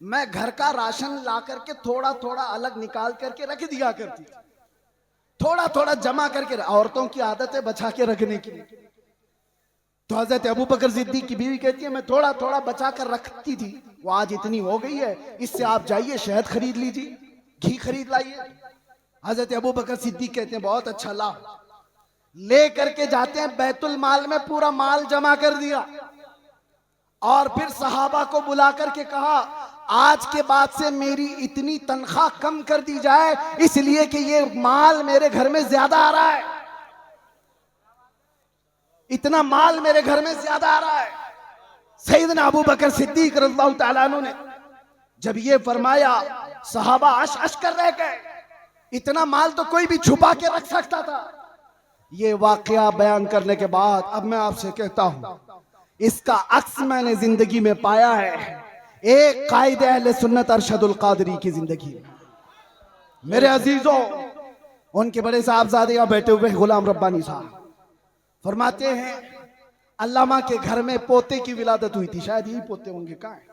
मैं घर का राशन ला करके थोड़ा थोड़ा अलग निकाल करके रख दिया करती थी, थोड़ा थोड़ा जमा करके। औरतों की आदत है बचा के रखने की। तो हजरत अबू बकर सिद्दीक की बीवी कहती है, मैं थोड़ा थोड़ा बचा कर रखती थी, वो आज इतनी हो गई है, इससे आप जाइए शहद खरीद लीजिए, घी खरीद लाइए। हजरत अबू बकर सिद्दीक कहते हैं, बहुत अच्छा, ला। ले करके जाते हैं, बैतुल माल में पूरा माल जमा कर दिया और फिर सहाबा को बुला करके कहा, आज के बाद से मेरी इतनी तनख्वाह कम कर दी जाए, इसलिए कि ये माल मेरे घर में ज्यादा आ रहा है, इतना माल मेरे घर में ज्यादा आ रहा है। सैयदना अबू बकर सिद्दीक रज़ियल्लाहु ताला अन्हु ने जब ये फरमाया सहाबा अश अश कर रह गए, इतना माल तो कोई भी छुपा के रख सकता था। ये वाकया बयान करने के बाद अब मैं आपसे कहता हूं, इसका अक्स मैंने जिंदगी में पाया है एक कायदे अहले सुन्नत अरशदुल कादरी की जिंदगी में। मेरे अजीजों, उनके बड़े साहबजादे यहां बैठे हुए गुलाम रब्बानी साहब फरमाते हैं अल्लामा के घर में पोते की विलादत हुई थी, शायद यही पोते होंगे, कहां है?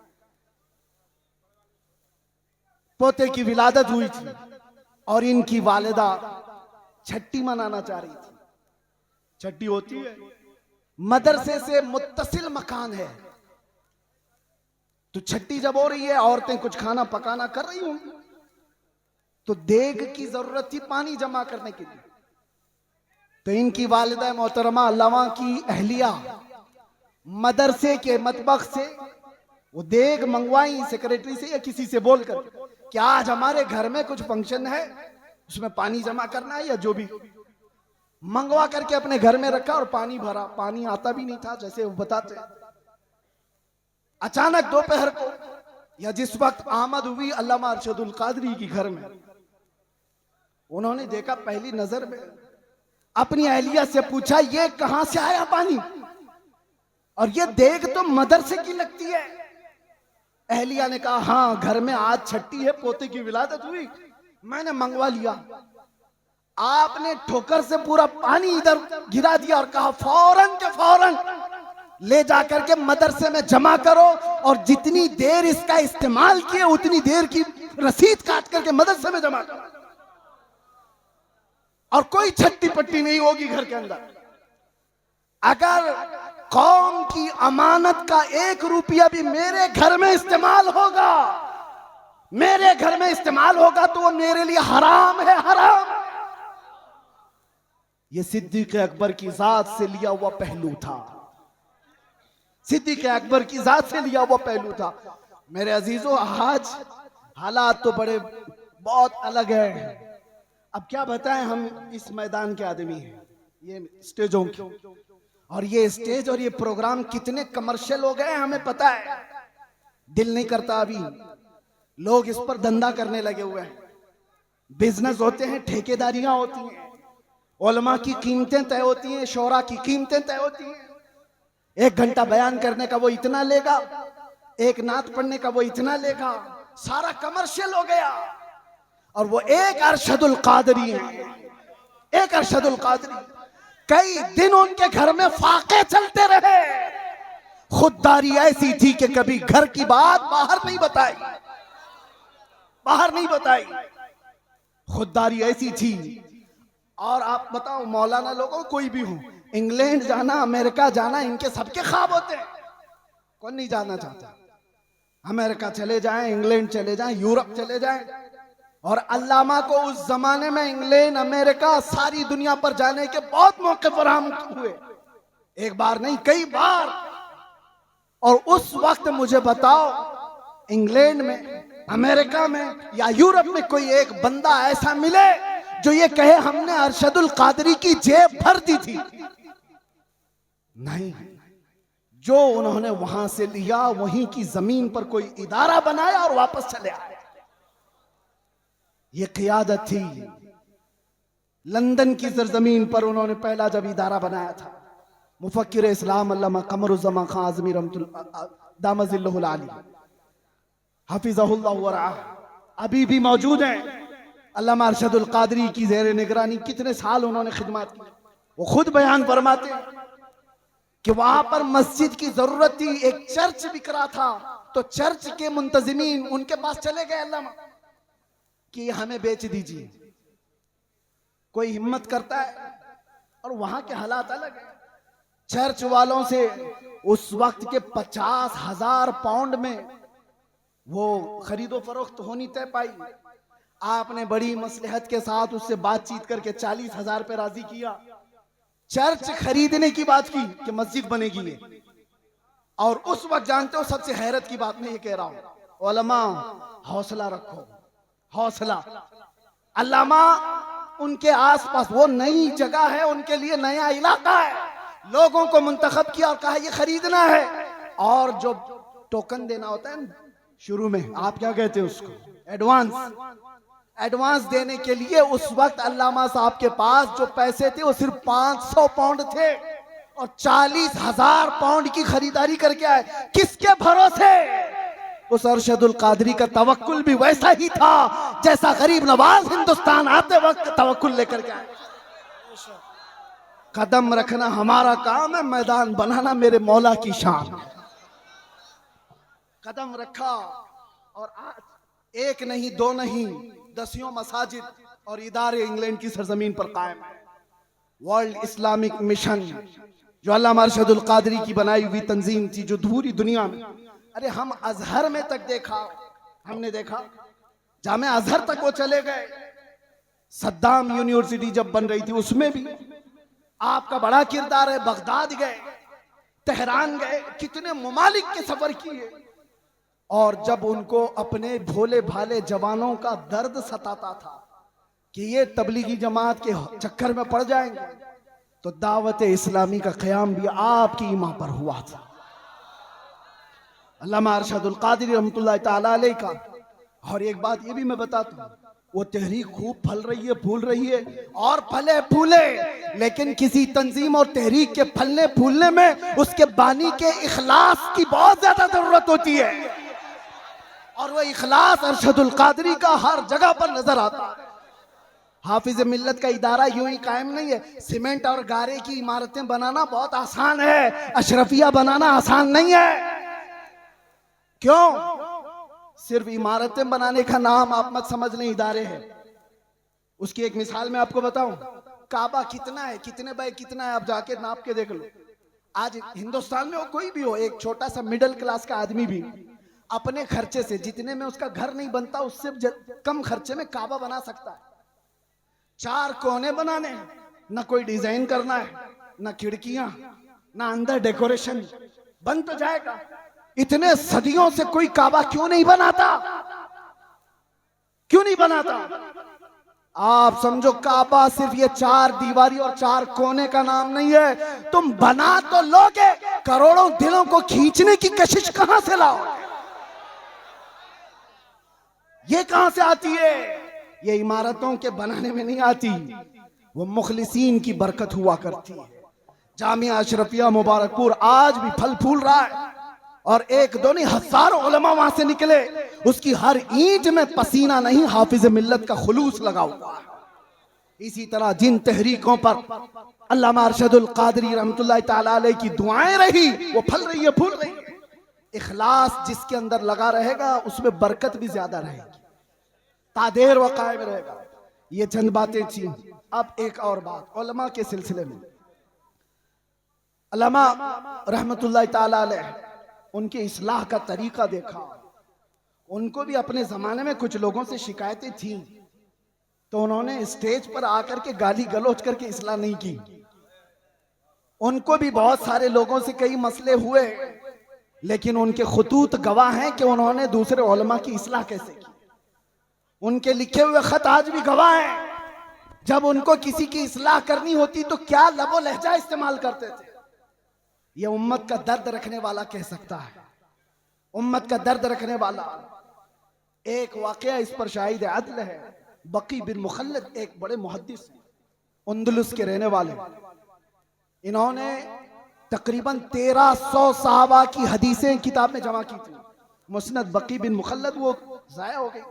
पोते की विलादत हुई थी और इनकी वालिदा छठी मनाना चाह रही थी। छठी होती है, मदरसे से मुत्तसिल मकान है, तो छठी जब हो रही है, औरतें कुछ खाना पकाना कर रही होंगी, तो देग की जरूरत थी पानी जमा करने के लिए। तो इनकी वालिदा मोहतरमा अल्लामा की अहलिया मदरसे के मतबख से वो देग मंगवाई सेक्रेटरी से या किसी से बोलकर कि आज हमारे घर में कुछ फंक्शन है, उसमें पानी जमा करना है, या जो भी मंगवा करके अपने घर में रखा और पानी भरा। पानी आता भी नहीं था जैसे वो बताते। अचानक दोपहर को या जिस वक्त आमद हुई अल्लामा अरशदुल कादरी की घर में, उन्होंने देखा पहली नजर में, अपनी अहलिया से पूछा ये कहां से आया पानी, और ये देग तो मदरसे की लगती है। अहलिया ने कहा हाँ, घर में आज छठी है, पोते की विलादत हुई, मैंने मंगवा लिया। आपने ठोकर से पूरा पानी इधर गिरा दिया और कहा फौरन के फौरन ले जाकर के मदरसे में जमा करो, और जितनी देर इसका इस्तेमाल किए उतनी देर की रसीद काट करके मदरसे में जमा करो, और कोई छट्टी पट्टी नहीं होगी घर के अंदर। अगर कौम की अमानत का 1 रुपया भी मेरे घर में इस्तेमाल होगा, मेरे घर में इस्तेमाल होगा, तो वो मेरे लिए हराम है, हराम। ये सिद्दीक़ अकबर की जात से लिया हुआ पहलू था, सिद्दीक़ अकबर की जात से लिया हुआ पहलू था। मेरे अजीजों, आज हालात तो बड़े बहुत अलग है। अब क्या बताएं, हम इस मैदान के आदमी हैं, ये स्टेजों के, और ये स्टेज और ये प्रोग्राम कितने कमर्शियल हो गए हैं हमें पता है। दिल नहीं करता, अभी लोग इस पर धंधा करने लगे हुए हैं, बिजनेस होते हैं, ठेकेदारियां होती हैं, उलमा की कीमतें तय होती हैं, शोरा की कीमतें तय होती हैं। 1 घंटा बयान करने का वो इतना लेगा, एक नात पढ़ने का वो इतना लेगा, सारा कमर्शियल हो गया। और वो एक अरशदुल कादरी है, एक अरशदुल कादरी, कई दिन उनके घर में फाके चलते रहे। खुददारी ऐसी थी कि कभी घर की बात बाहर नहीं बताई, बाहर नहीं बताई, खुददारी ऐसी थी। और आप बताओ, मौलाना लोगों कोई भी हो, इंग्लैंड जाना, अमेरिका जाना, इनके सबके ख्वाब होते हैं। कौन नहीं जाना चाहता? अमेरिका चले जाएं, इंग्लैंड चले जाएं, यूरोप चले जाएं। और अल्लामा को उस जमाने में इंग्लैंड, अमेरिका, सारी दुनिया पर जाने के बहुत मौके फराहम हुए, एक बार नहीं कई बार। और उस वक्त मुझे बताओ, इंग्लैंड में, अमेरिका में या यूरोप में कोई एक बंदा ऐसा मिले जो ये कहे हमने अरशदुल कादरी की जेब भर दी थी? नहीं। जो उन्होंने वहां से लिया वहीं की जमीन पर कोई इदारा बनाया और वापस चले आए। ये क़ियादत थी। लंदन की सरजमीन पर उन्होंने पहला जब इदारा बनाया था, मुफक्किर इस्लाम अल्लामा कमरुज़्ज़मान खान आज़मी दामजिल्लहुल आली हफिज़हुल्लाह व रआह अभी भी मौजूद हैं। अल्लामा अरशदुल कादरी की ज़ेर निगरानी कितने साल उन्होंने खिदमत की। वो खुद बयान फरमाते हैं कि वहां पर मस्जिद की जरूरत थी, एक चर्च बिक रहा था, तो चर्च के मुंतजिमीन उनके पास चले गए अल्लामा कि हमें बेच दीजिए। कोई हिम्मत करता है, और वहां के हालात अलग है। चर्च वालों से उस वक्त के 50,000 पाउंड में वो खरीदो फरोख्त होनी तय पाई। आपने बड़ी मसलहत के साथ उससे बातचीत करके 40,000 पे राजी किया। चर्च खरीदने की बात की कि मस्जिद बनेगी ये। और उस वक्त जानते हो, सबसे हैरत की बात मैं ये कह रहा हूं, उलमा हौसला रखो, हौसला। अल्लामा उनके आसपास, वो नई जगह है, उनके लिए नया इलाका है, लोगों को मुंतखब किया और कहा ये खरीदना है। और जो टोकन देना होता है, शुरू में आप क्या कहते हैं उसको, एडवांस देने के लिए उस वक्त अल्लामा साहब के पास जो पैसे थे वो सिर्फ 500 पाउंड थे और 40,000 पाउंड की खरीदारी करके आए। किसके भरोसे? उस अरशदुल कादरी का तवक्कुल भी वैसा ही था जैसा गरीब नवाज हिंदुस्तान आते वक्त तवक्कुल लेकर के आए। कदम रखना हमारा काम है, मैदान बनाना मेरे मौला की शान है। कदम रखा और आज एक नहीं, दो नहीं, दसियों मसाजिद और इदारे इंग्लैंड की सरजमीन पर कायम है। वर्ल्ड इस्लामिक मिशन जो अल्लामा अरशदुल कादरी की बनाई हुई तंजीम थी, जो पूरी दुनिया में, अरे हम अजहर में तक देखा, हमने देखा जामे अजहर तक वो चले गए। सद्दाम यूनिवर्सिटी जब बन रही थी उसमें भी आपका बड़ा किरदार है। बगदाद गए, तेहरान गए, कितने ममालिक के सफर किए। और जब उनको अपने भोले भाले जवानों का दर्द सताता था कि ये तबलीगी जमात के चक्कर में पड़ जाएंगे, तो दावत इस्लामी का क़याम भी आपकी ईमा पर हुआ था। अल्लामा अरशदुल कादरी रहमतुल्लाह ताला अलैह का। और एक बात ये भी मैं बताता हूँ, वो तहरीक खूब फल रही है, फूल रही है और फले फूले, लेकिन किसी तंजीम और तहरीक के फलने फूलने में उसके बानी के इखलास की बहुत ज्यादा जरूरत होती है। और वो इखलास अरशदुल कादरी का हर जगह पर नजर आता है। हाफिज मिल्लत का इदारा यूं ही कायम नहीं है। सीमेंट और गारे की इमारतें बनाना बहुत आसान है, अशरफिया बनाना आसान नहीं है। क्यों? सिर्फ इमारतें बनाने का नाम आप मत समझ लें इदारे हैं। उसकी एक मिसाल मैं आपको बताऊं, काबा कितना है, कितने बाय कितना है, आप जाके नाप के देख लो। आज हिंदुस्तान में वो कोई भी हो, एक छोटा सा मिडिल क्लास का आदमी भी अपने खर्चे से, जितने में उसका घर नहीं बनता उससे कम खर्चे में काबा बना सकता है। 4 कोने बनाने हैं, ना कोई डिजाइन करना है, ना खिड़कियां, ना अंदर डेकोरेशन, बन तो जाएगा। इतने सदियों से कोई काबा क्यों नहीं बनाता? क्यों नहीं बनाता? आप समझो काबा सिर्फ ये 4 दीवारी और 4 कोने का नाम नहीं है। तुम बना तो लोगे, करोड़ों दिलों को खींचने की कशिश कहां से लाओ? ये कहां से आती है? ये इमारतों के बनाने में नहीं आती, वो मुखलिसीन की बरकत हुआ करती है। जामिया अशरफिया मुबारकपुर आज भी फल फूल रहा है और एक दो नहीं, हजारों उलमा वहां से निकले। उसकी हर ईंट में पसीना नहीं, हाफिज मिल्लत का खुलूस लगा हुआ है। इसी तरह जिन तहरीकों पर अल्लामा अरशदुल कादरी रहमतुल्लाह ताला अलैह की दुआएं रही, वो फल रही है, फूल रही है। इखलास जिसके अंदर लगा रहेगा उसमें बरकत भी ज्यादा रहेगी, तादेर व कायम रहेगा। ये चंद बातें थी। अब एक और बात उलमा के सिलसिले में, अल्लामा रहमतुल्लाह ताला अलैह उनके इस्लाह का तरीका देखा। उनको भी अपने जमाने में कुछ लोगों से शिकायतें थी, तो उन्होंने स्टेज पर आकर के गाली गलौज करके इस्लाह नहीं की। उनको भी बहुत सारे लोगों से कई मसले हुए, लेकिन उनके खुतूत गवाह हैं कि उन्होंने दूसरे उलमा की इस्लाह कैसे की। उनके लिखे हुए खत आज भी गवाह हैं। जब उनको किसी की इस्लाह करनी होती तो क्या लबो लहजा इस्तेमाल करते थे। ये उम्मत का दर्द रखने वाला कह सकता है, उम्मत का दर्द रखने वाला। एक वाकया इस पर शाहिद अदल है। बकी बिन मुखल्लद एक बड़े मुहद्दिस अंदलुस के रहने वाले, इन्होंने तकरीबन 1300 सहाबा की हदीसें किताब में जमा की थी। मुस्नद बकी बिन मुखल्लद वो जाया हो गई।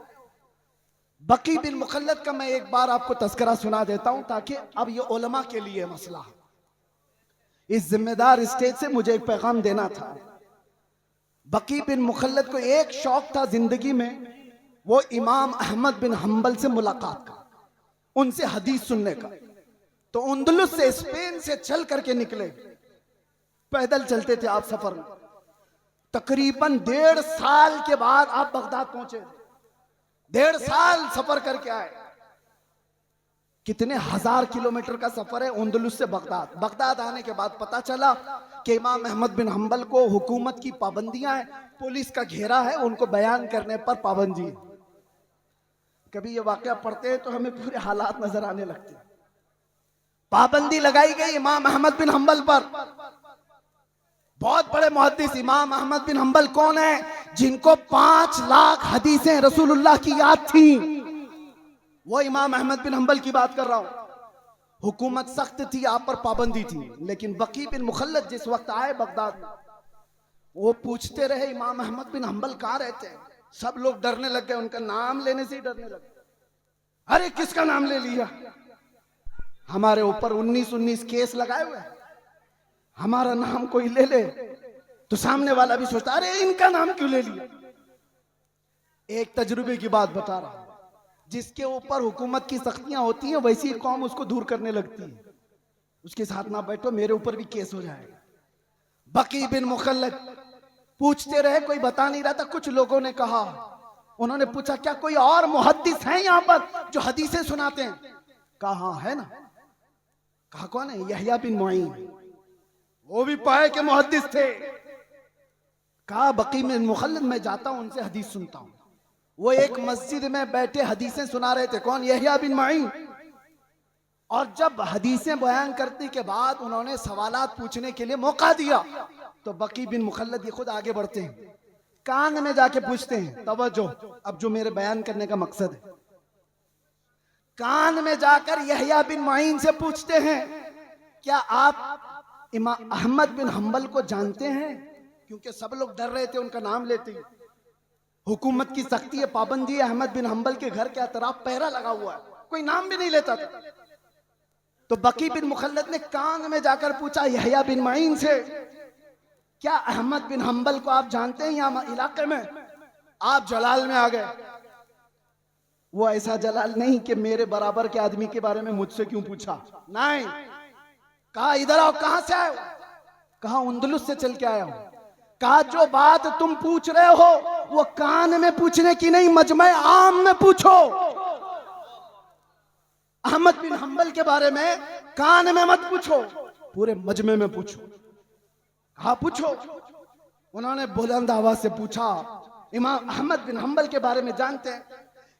बकी बिन मुखल्लद का मैं एक बार आपको तस्करा सुना देता हूं, ताकि अब ये उलमा के लिए मसला है। इस जिम्मेदार स्टेज से मुझे एक पैगाम देना था। बकी बिन मुखल्लद को एक शौक था जिंदगी में, वो इमाम अहमद बिन हंबल से मुलाकात का, उनसे हदीस सुनने का। तो अंदलुस से, स्पेन से चल करके निकले, पैदल चलते थे आप सफर में। तकरीबन 1.5 साल के बाद आप बगदाद पहुंचे। 1.5 साल सफर करके आए। कितने हजार किलोमीटर का सफर है अंदलुस से बगदाद। बगदाद आने के बाद पता चला कि इमाम अहमद बिन हंबल को हुकूमत की पाबंदियां हैं, पुलिस का घेरा है, उनको बयान करने पर पाबंदी है। कभी ये वाकया पढ़ते हैं तो हमें पूरे हालात नजर आने लगते हैं। पाबंदी लगाई गई इमाम अहमद बिन हंबल पर। बहुत बड़े मुहद्दिस इमाम अहमद बिन हंबल कौन है? जिनको 5 लाख हदीसें रसूलुल्लाह की याद थी, वो इमाम अहमद बिन हंबल की बात कर रहा हूं। हुकूमत सख्त थी, आप पर पाबंदी थी, लेकिन बकी बिन मुखल्लद जिस वक्त आए बगदाद में, वो पूछते रहे इमाम अहमद बिन हंबल कहां रहते हैं। सब लोग डरने लग गए, उनका नाम लेने से ही डरने लगे। अरे किसका नाम ले लिया? हमारे ऊपर 19 केस लगाए हुए, हमारा नाम कोई ले ले तो सामने वाला भी सोचता अरे इनका नाम क्यों ले लिया। एक तजुर्बे की बात बता रहा हूं, जिसके ऊपर हुकूमत की सख्तियां होती हैं वैसी ही कौम उसको दूर करने लगती है। उसके साथ ना बैठो, मेरे ऊपर भी केस हो जाएगा। बकी बिन मुखल्लद पूछते रहे, कोई बता नहीं रहा था। कुछ लोगों ने कहा, उन्होंने पूछा क्या कोई और मुहद्दिस हैं यहां पर जो हदीसें सुनाते हैं? कहा हाँ है ना। कहा कौन है? यहया बिन मुईन, वो भी पाए के मुहद्दिस थे। कहा बकी बिन मुखल्लद मैं जाता हूं उनसे हदीस सुनता हूं। वो एक मस्जिद में बैठे हदीसें सुना रहे थे। कौन? यहया बिन मुईन। और जब हदीसें बयान करने के बाद उन्होंने सवालात पूछने के लिए मौका दिया, तो बकी बिन मुखल्लद ये खुद आगे बढ़ते हैं, कान में जाके पूछते हैं। तवज्जो, अब जो मेरे बयान करने का मकसद है, कान में जाकर यहया बिन मुईन से पूछते हैं, क्या आप इमाम अहमद बिन हंबल को जानते हैं? क्योंकि सब लोग डर रहे थे उनका नाम लेते ही। हुकूमत की सख्ती है, पाबंदी है। अहमद बिन हंबल के घर के अतराफ पहरा लगा हुआ है, कोई नाम भी नहीं लेता था। तो बकी बिन मुखल्लद ने कान में जाकर पूछा यहया बिन मुईन से, क्या अहमद बिन हंबल को आप जानते हैं यहाँ इलाके में? आप जलाल में आ गए। वो ऐसा जलाल नहीं कि मेरे बराबर के आदमी के बारे में मुझसे क्यों पूछा, नहीं। कहा इधर आओ, कहां से आए हो? कहा अंदलुस से चल के आया हूं। कहा जो बात तुम पूछ रहे हो वो कान में पूछने की नहीं, मजमे आम में पूछो। अहमद बिन हंबल के बारे में कान में मत पूछो, पूरे मजमे में पूछो। कहा पूछो। उन्होंने बुलंद आवाज से पूछा, इमाम अहमद बिन हंबल के बारे में जानते हैं?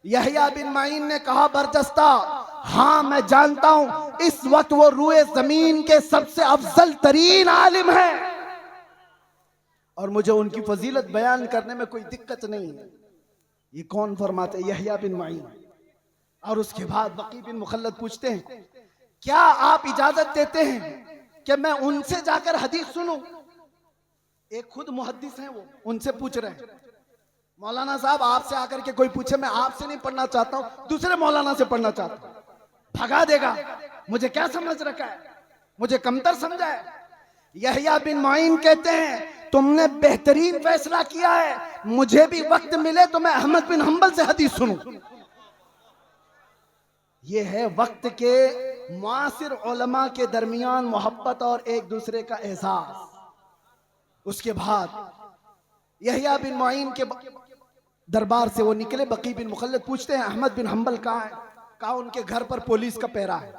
यहया बिन मुईन ने कहा बरजस्ता, हाँ मैं जानता हूं। इस वक्त वो रूए जमीन के सबसे अफजल तरीन आलिम है और मुझे उनकी फजीलत बयान करने में कोई दिक्कत नहीं है। ये कौन फरमाते? यहया बिन मुईन। और उसके बाद बकी बिन मुखल्लद पूछते हैं, क्या आप इजाजत देते हैं कि मैं उनसे जाकर हदीस सुनूं? एक खुद मुहद्दिस हैं, वो उनसे पूछ रहे हैं, मौलाना साहब आपसे आकर के कोई पूछे, मैं आपसे नहीं पढ़ना चाहता हूं, दूसरे मौलाना से पढ़ना चाहता हूं। भगा देगा। मुझे क्या समझ रखा है? मुझे कमतर समझा है? यहया बिन मुईन कहते हैं तुमने बेहतरीन फैसला किया है, मुझे भी वक्त मिले तो मैं अहमद बिन हंबल से हदीस सुनूं। ये है वक्त के मुआसिर उलमा के दरमियान मोहब्बत और एक दूसरे का एहसास। उसके बाद यहया बिन मुईन के दरबार से वो निकले। बकी बिन मुखल्लद पूछते हैं अहमद बिन हंबल कहाँ है? कहा उनके घर पर पुलिस का पहरा है।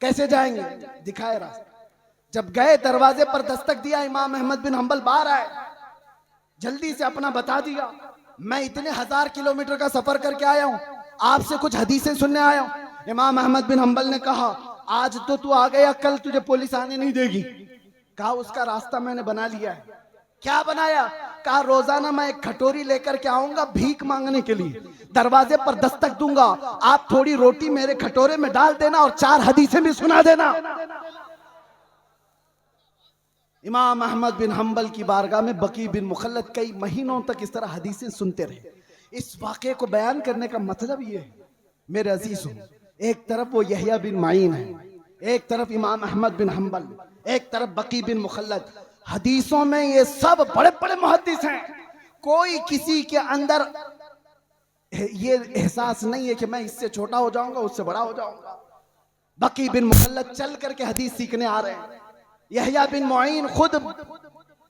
कैसे जाएंगे? दिखाए रास्ता। जब गए, दरवाजे पर दस्तक दिया, इमाम अहमद बिन हंबल बाहर आए। जल्दी से अपना बता दिया, मैं इतने 1000 किलोमीटर का सफर करके आया हूं, आपसे कुछ हदीसें सुनने आया हूं। इमाम अहमद बिन हंबल ने कहा आज तो तू आ गया, कल तुझे पुलिस आने नहीं देगी। कहा उसका रास्ता मैंने बना लिया है। क्या बनाया? कहा रोजाना मैं एक कटोरी लेकर के आऊंगा भीख मांगने के लिए, दरवाजे पर दस्तक दूंगा, आप थोड़ी रोटी मेरे कटोरे में डाल देना और 4 हदीसें भी सुना देना। इमाम अहमद बिन हंबल की बारगाह में बकी बिन मुखल्लद कई महीनों तक इस तरह हदीसें सुनते रहे। इस वाक़े को बयान करने का मतलब ये है मेरे अजीजों, एक तरफ वो यहया बिन मुईन है, एक तरफ इमाम अहमद बिन हंबल, एक तरफ बकी बिन मुखल्लद। हदीसों में ये सब बड़े बड़े मुहद्दिस हैं। कोई किसी के अंदर ये एहसास नहीं है कि मैं इससे छोटा हो जाऊंगा, उससे बड़ा हो जाऊंगा। बकी बिन मुखल्लद चल करके हदीस सीखने आ रहे हैं। यहया बिन मुईन खुद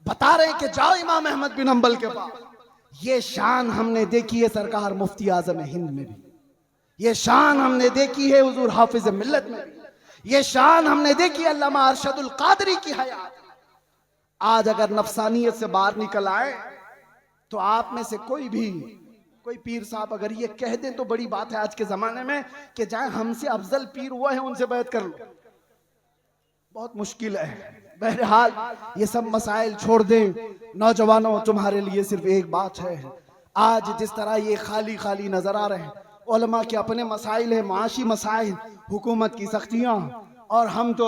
बता रहे हैं कि जाओ इमाम अहमद बिन हंबल के पास। ये शान हमने देखी है सरकार मुफ्ती आजम हिंद में भी, ये शान हमने देखी है हुजूर हाफिज मिल्लत में भी, ये शान हमने देखी है अल्लामा अरशदुल कादरी की हयात। आज अगर नफसानियत से बाहर निकल आए तो आप में से कोई पीर साहब अगर ये कह दें तो बड़ी बात है आज के जमाने में कि चाहे हमसे अफजल पीर हुआ है उनसे बैत कर लो, बहुत मुश्किल है। बहरहाल ये सब मसाइल छोड़ दें। नौजवानों, तुम्हारे लिए सिर्फ एक बात है, आज जिस तरह ये खाली खाली नजर आ रहे हैं, उलमा के अपने मसाइल है, माशी मसाइल, हुकूमत की सख्तियां, और हम तो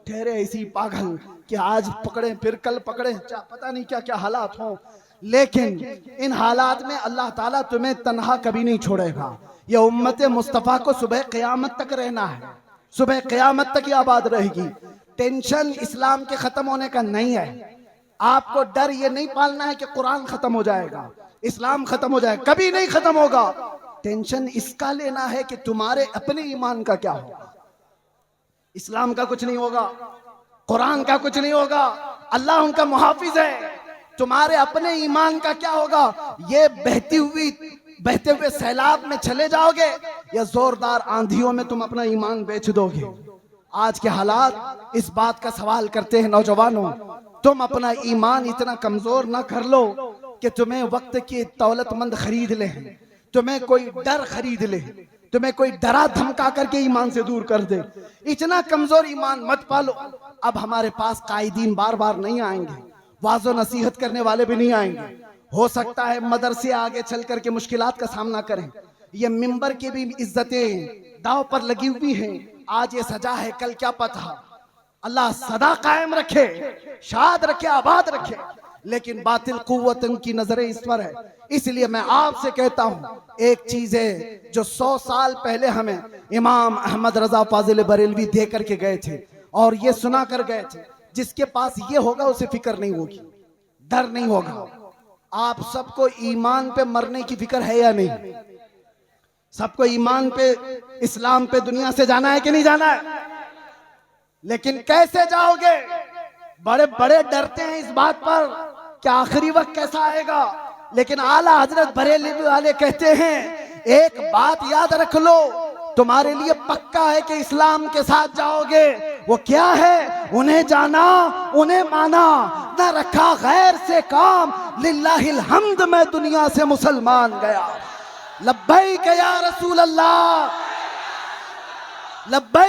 ठहरे ऐसी पागल कि आज पकड़े फिर कल पकड़े, पता नहीं क्या क्या हालात हों। लेकिन इन हालात में अल्लाह ताला तुम्हें तन्हा कभी नहीं छोड़ेगा। यह उम्मत मुस्तफ़ा को सुबह क़यामत तक रहना है, सुबह क़यामत तक ये आबाद रहेगी। टेंशन इस्लाम के खत्म होने का नहीं है। आपको डर ये नहीं पालना है कि कुरान खत्म हो जाएगा, इस्लाम खत्म हो जाएगा, कभी नहीं खत्म होगा। टेंशन इसका लेना है कि तुम्हारे अपने ईमान का क्या होगा। इस्लाम का कुछ नहीं होगा, कुरान का कुछ नहीं होगा, अल्लाह उनका मुहाफिज है। तुम्हारे अपने ईमान का क्या होगा। ये बहते हुए सैलाब में चले जाओगे या जोरदार आंधियों में तुम अपना ईमान बेच दोगे। आज के हालात इस बात का सवाल करते हैं। नौजवानों, तुम अपना ईमान इतना कमजोर ना कर लो कि तुम्हें वक्त की दौलतमंद खरीद ले, तुम्हें कोई डर खरीद ले, तुम्हें कोई डरा धमका करके ईमान से दूर कर दे। इतना कमजोर ईमान मत पालो। अब हमारे पास कायदीन बार बार नहीं आएंगे, वाज़ो नसीहत करने वाले भी नहीं आएंगे। हो सकता है मदरसे आगे चल करके मुश्किलात का सामना करें। ये मिंबर की भी इज्जतें दाव पर लगी हुई हैं। आज ये सजा है, कल क्या पता। अल्लाह सदा कायम रखे, शाद रखे, आबाद रखे। लेकिन बातिल कुव्वत की नजरें इस पर है। इसलिए मैं आपसे कहता हूं, एक चीज है जो 100 साल पहले हमें इमाम अहमद रजा फाजिल बरेलवी दे करके गए थे और ये सुना कर गए थे, जिसके पास ये होगा उसे फिक्र नहीं होगी, डर नहीं होगा। आप सबको ईमान पे मरने की फिक्र है या नहीं? सबको ईमान पे, इस्लाम पे दुनिया से जाना है कि नहीं जाना है? लेकिन कैसे जाओगे? बड़े बड़े डरते हैं इस बात पर कि आखिरी वक्त कैसा आएगा। लेकिन आला हजरत बरेलवी वाले कहते हैं, एक बात याद रख लो, तुम्हारे लिए पक्का है कि इस्लाम के साथ जाओगे। वो क्या है? उन्हें जाना, उन्हें माना, न रखा गैर से काम, लिल्लाहिल हम्द मैं दुनिया से मुसलमान गया। लब्बैक या रसूल अल्लाह, लब्बैक।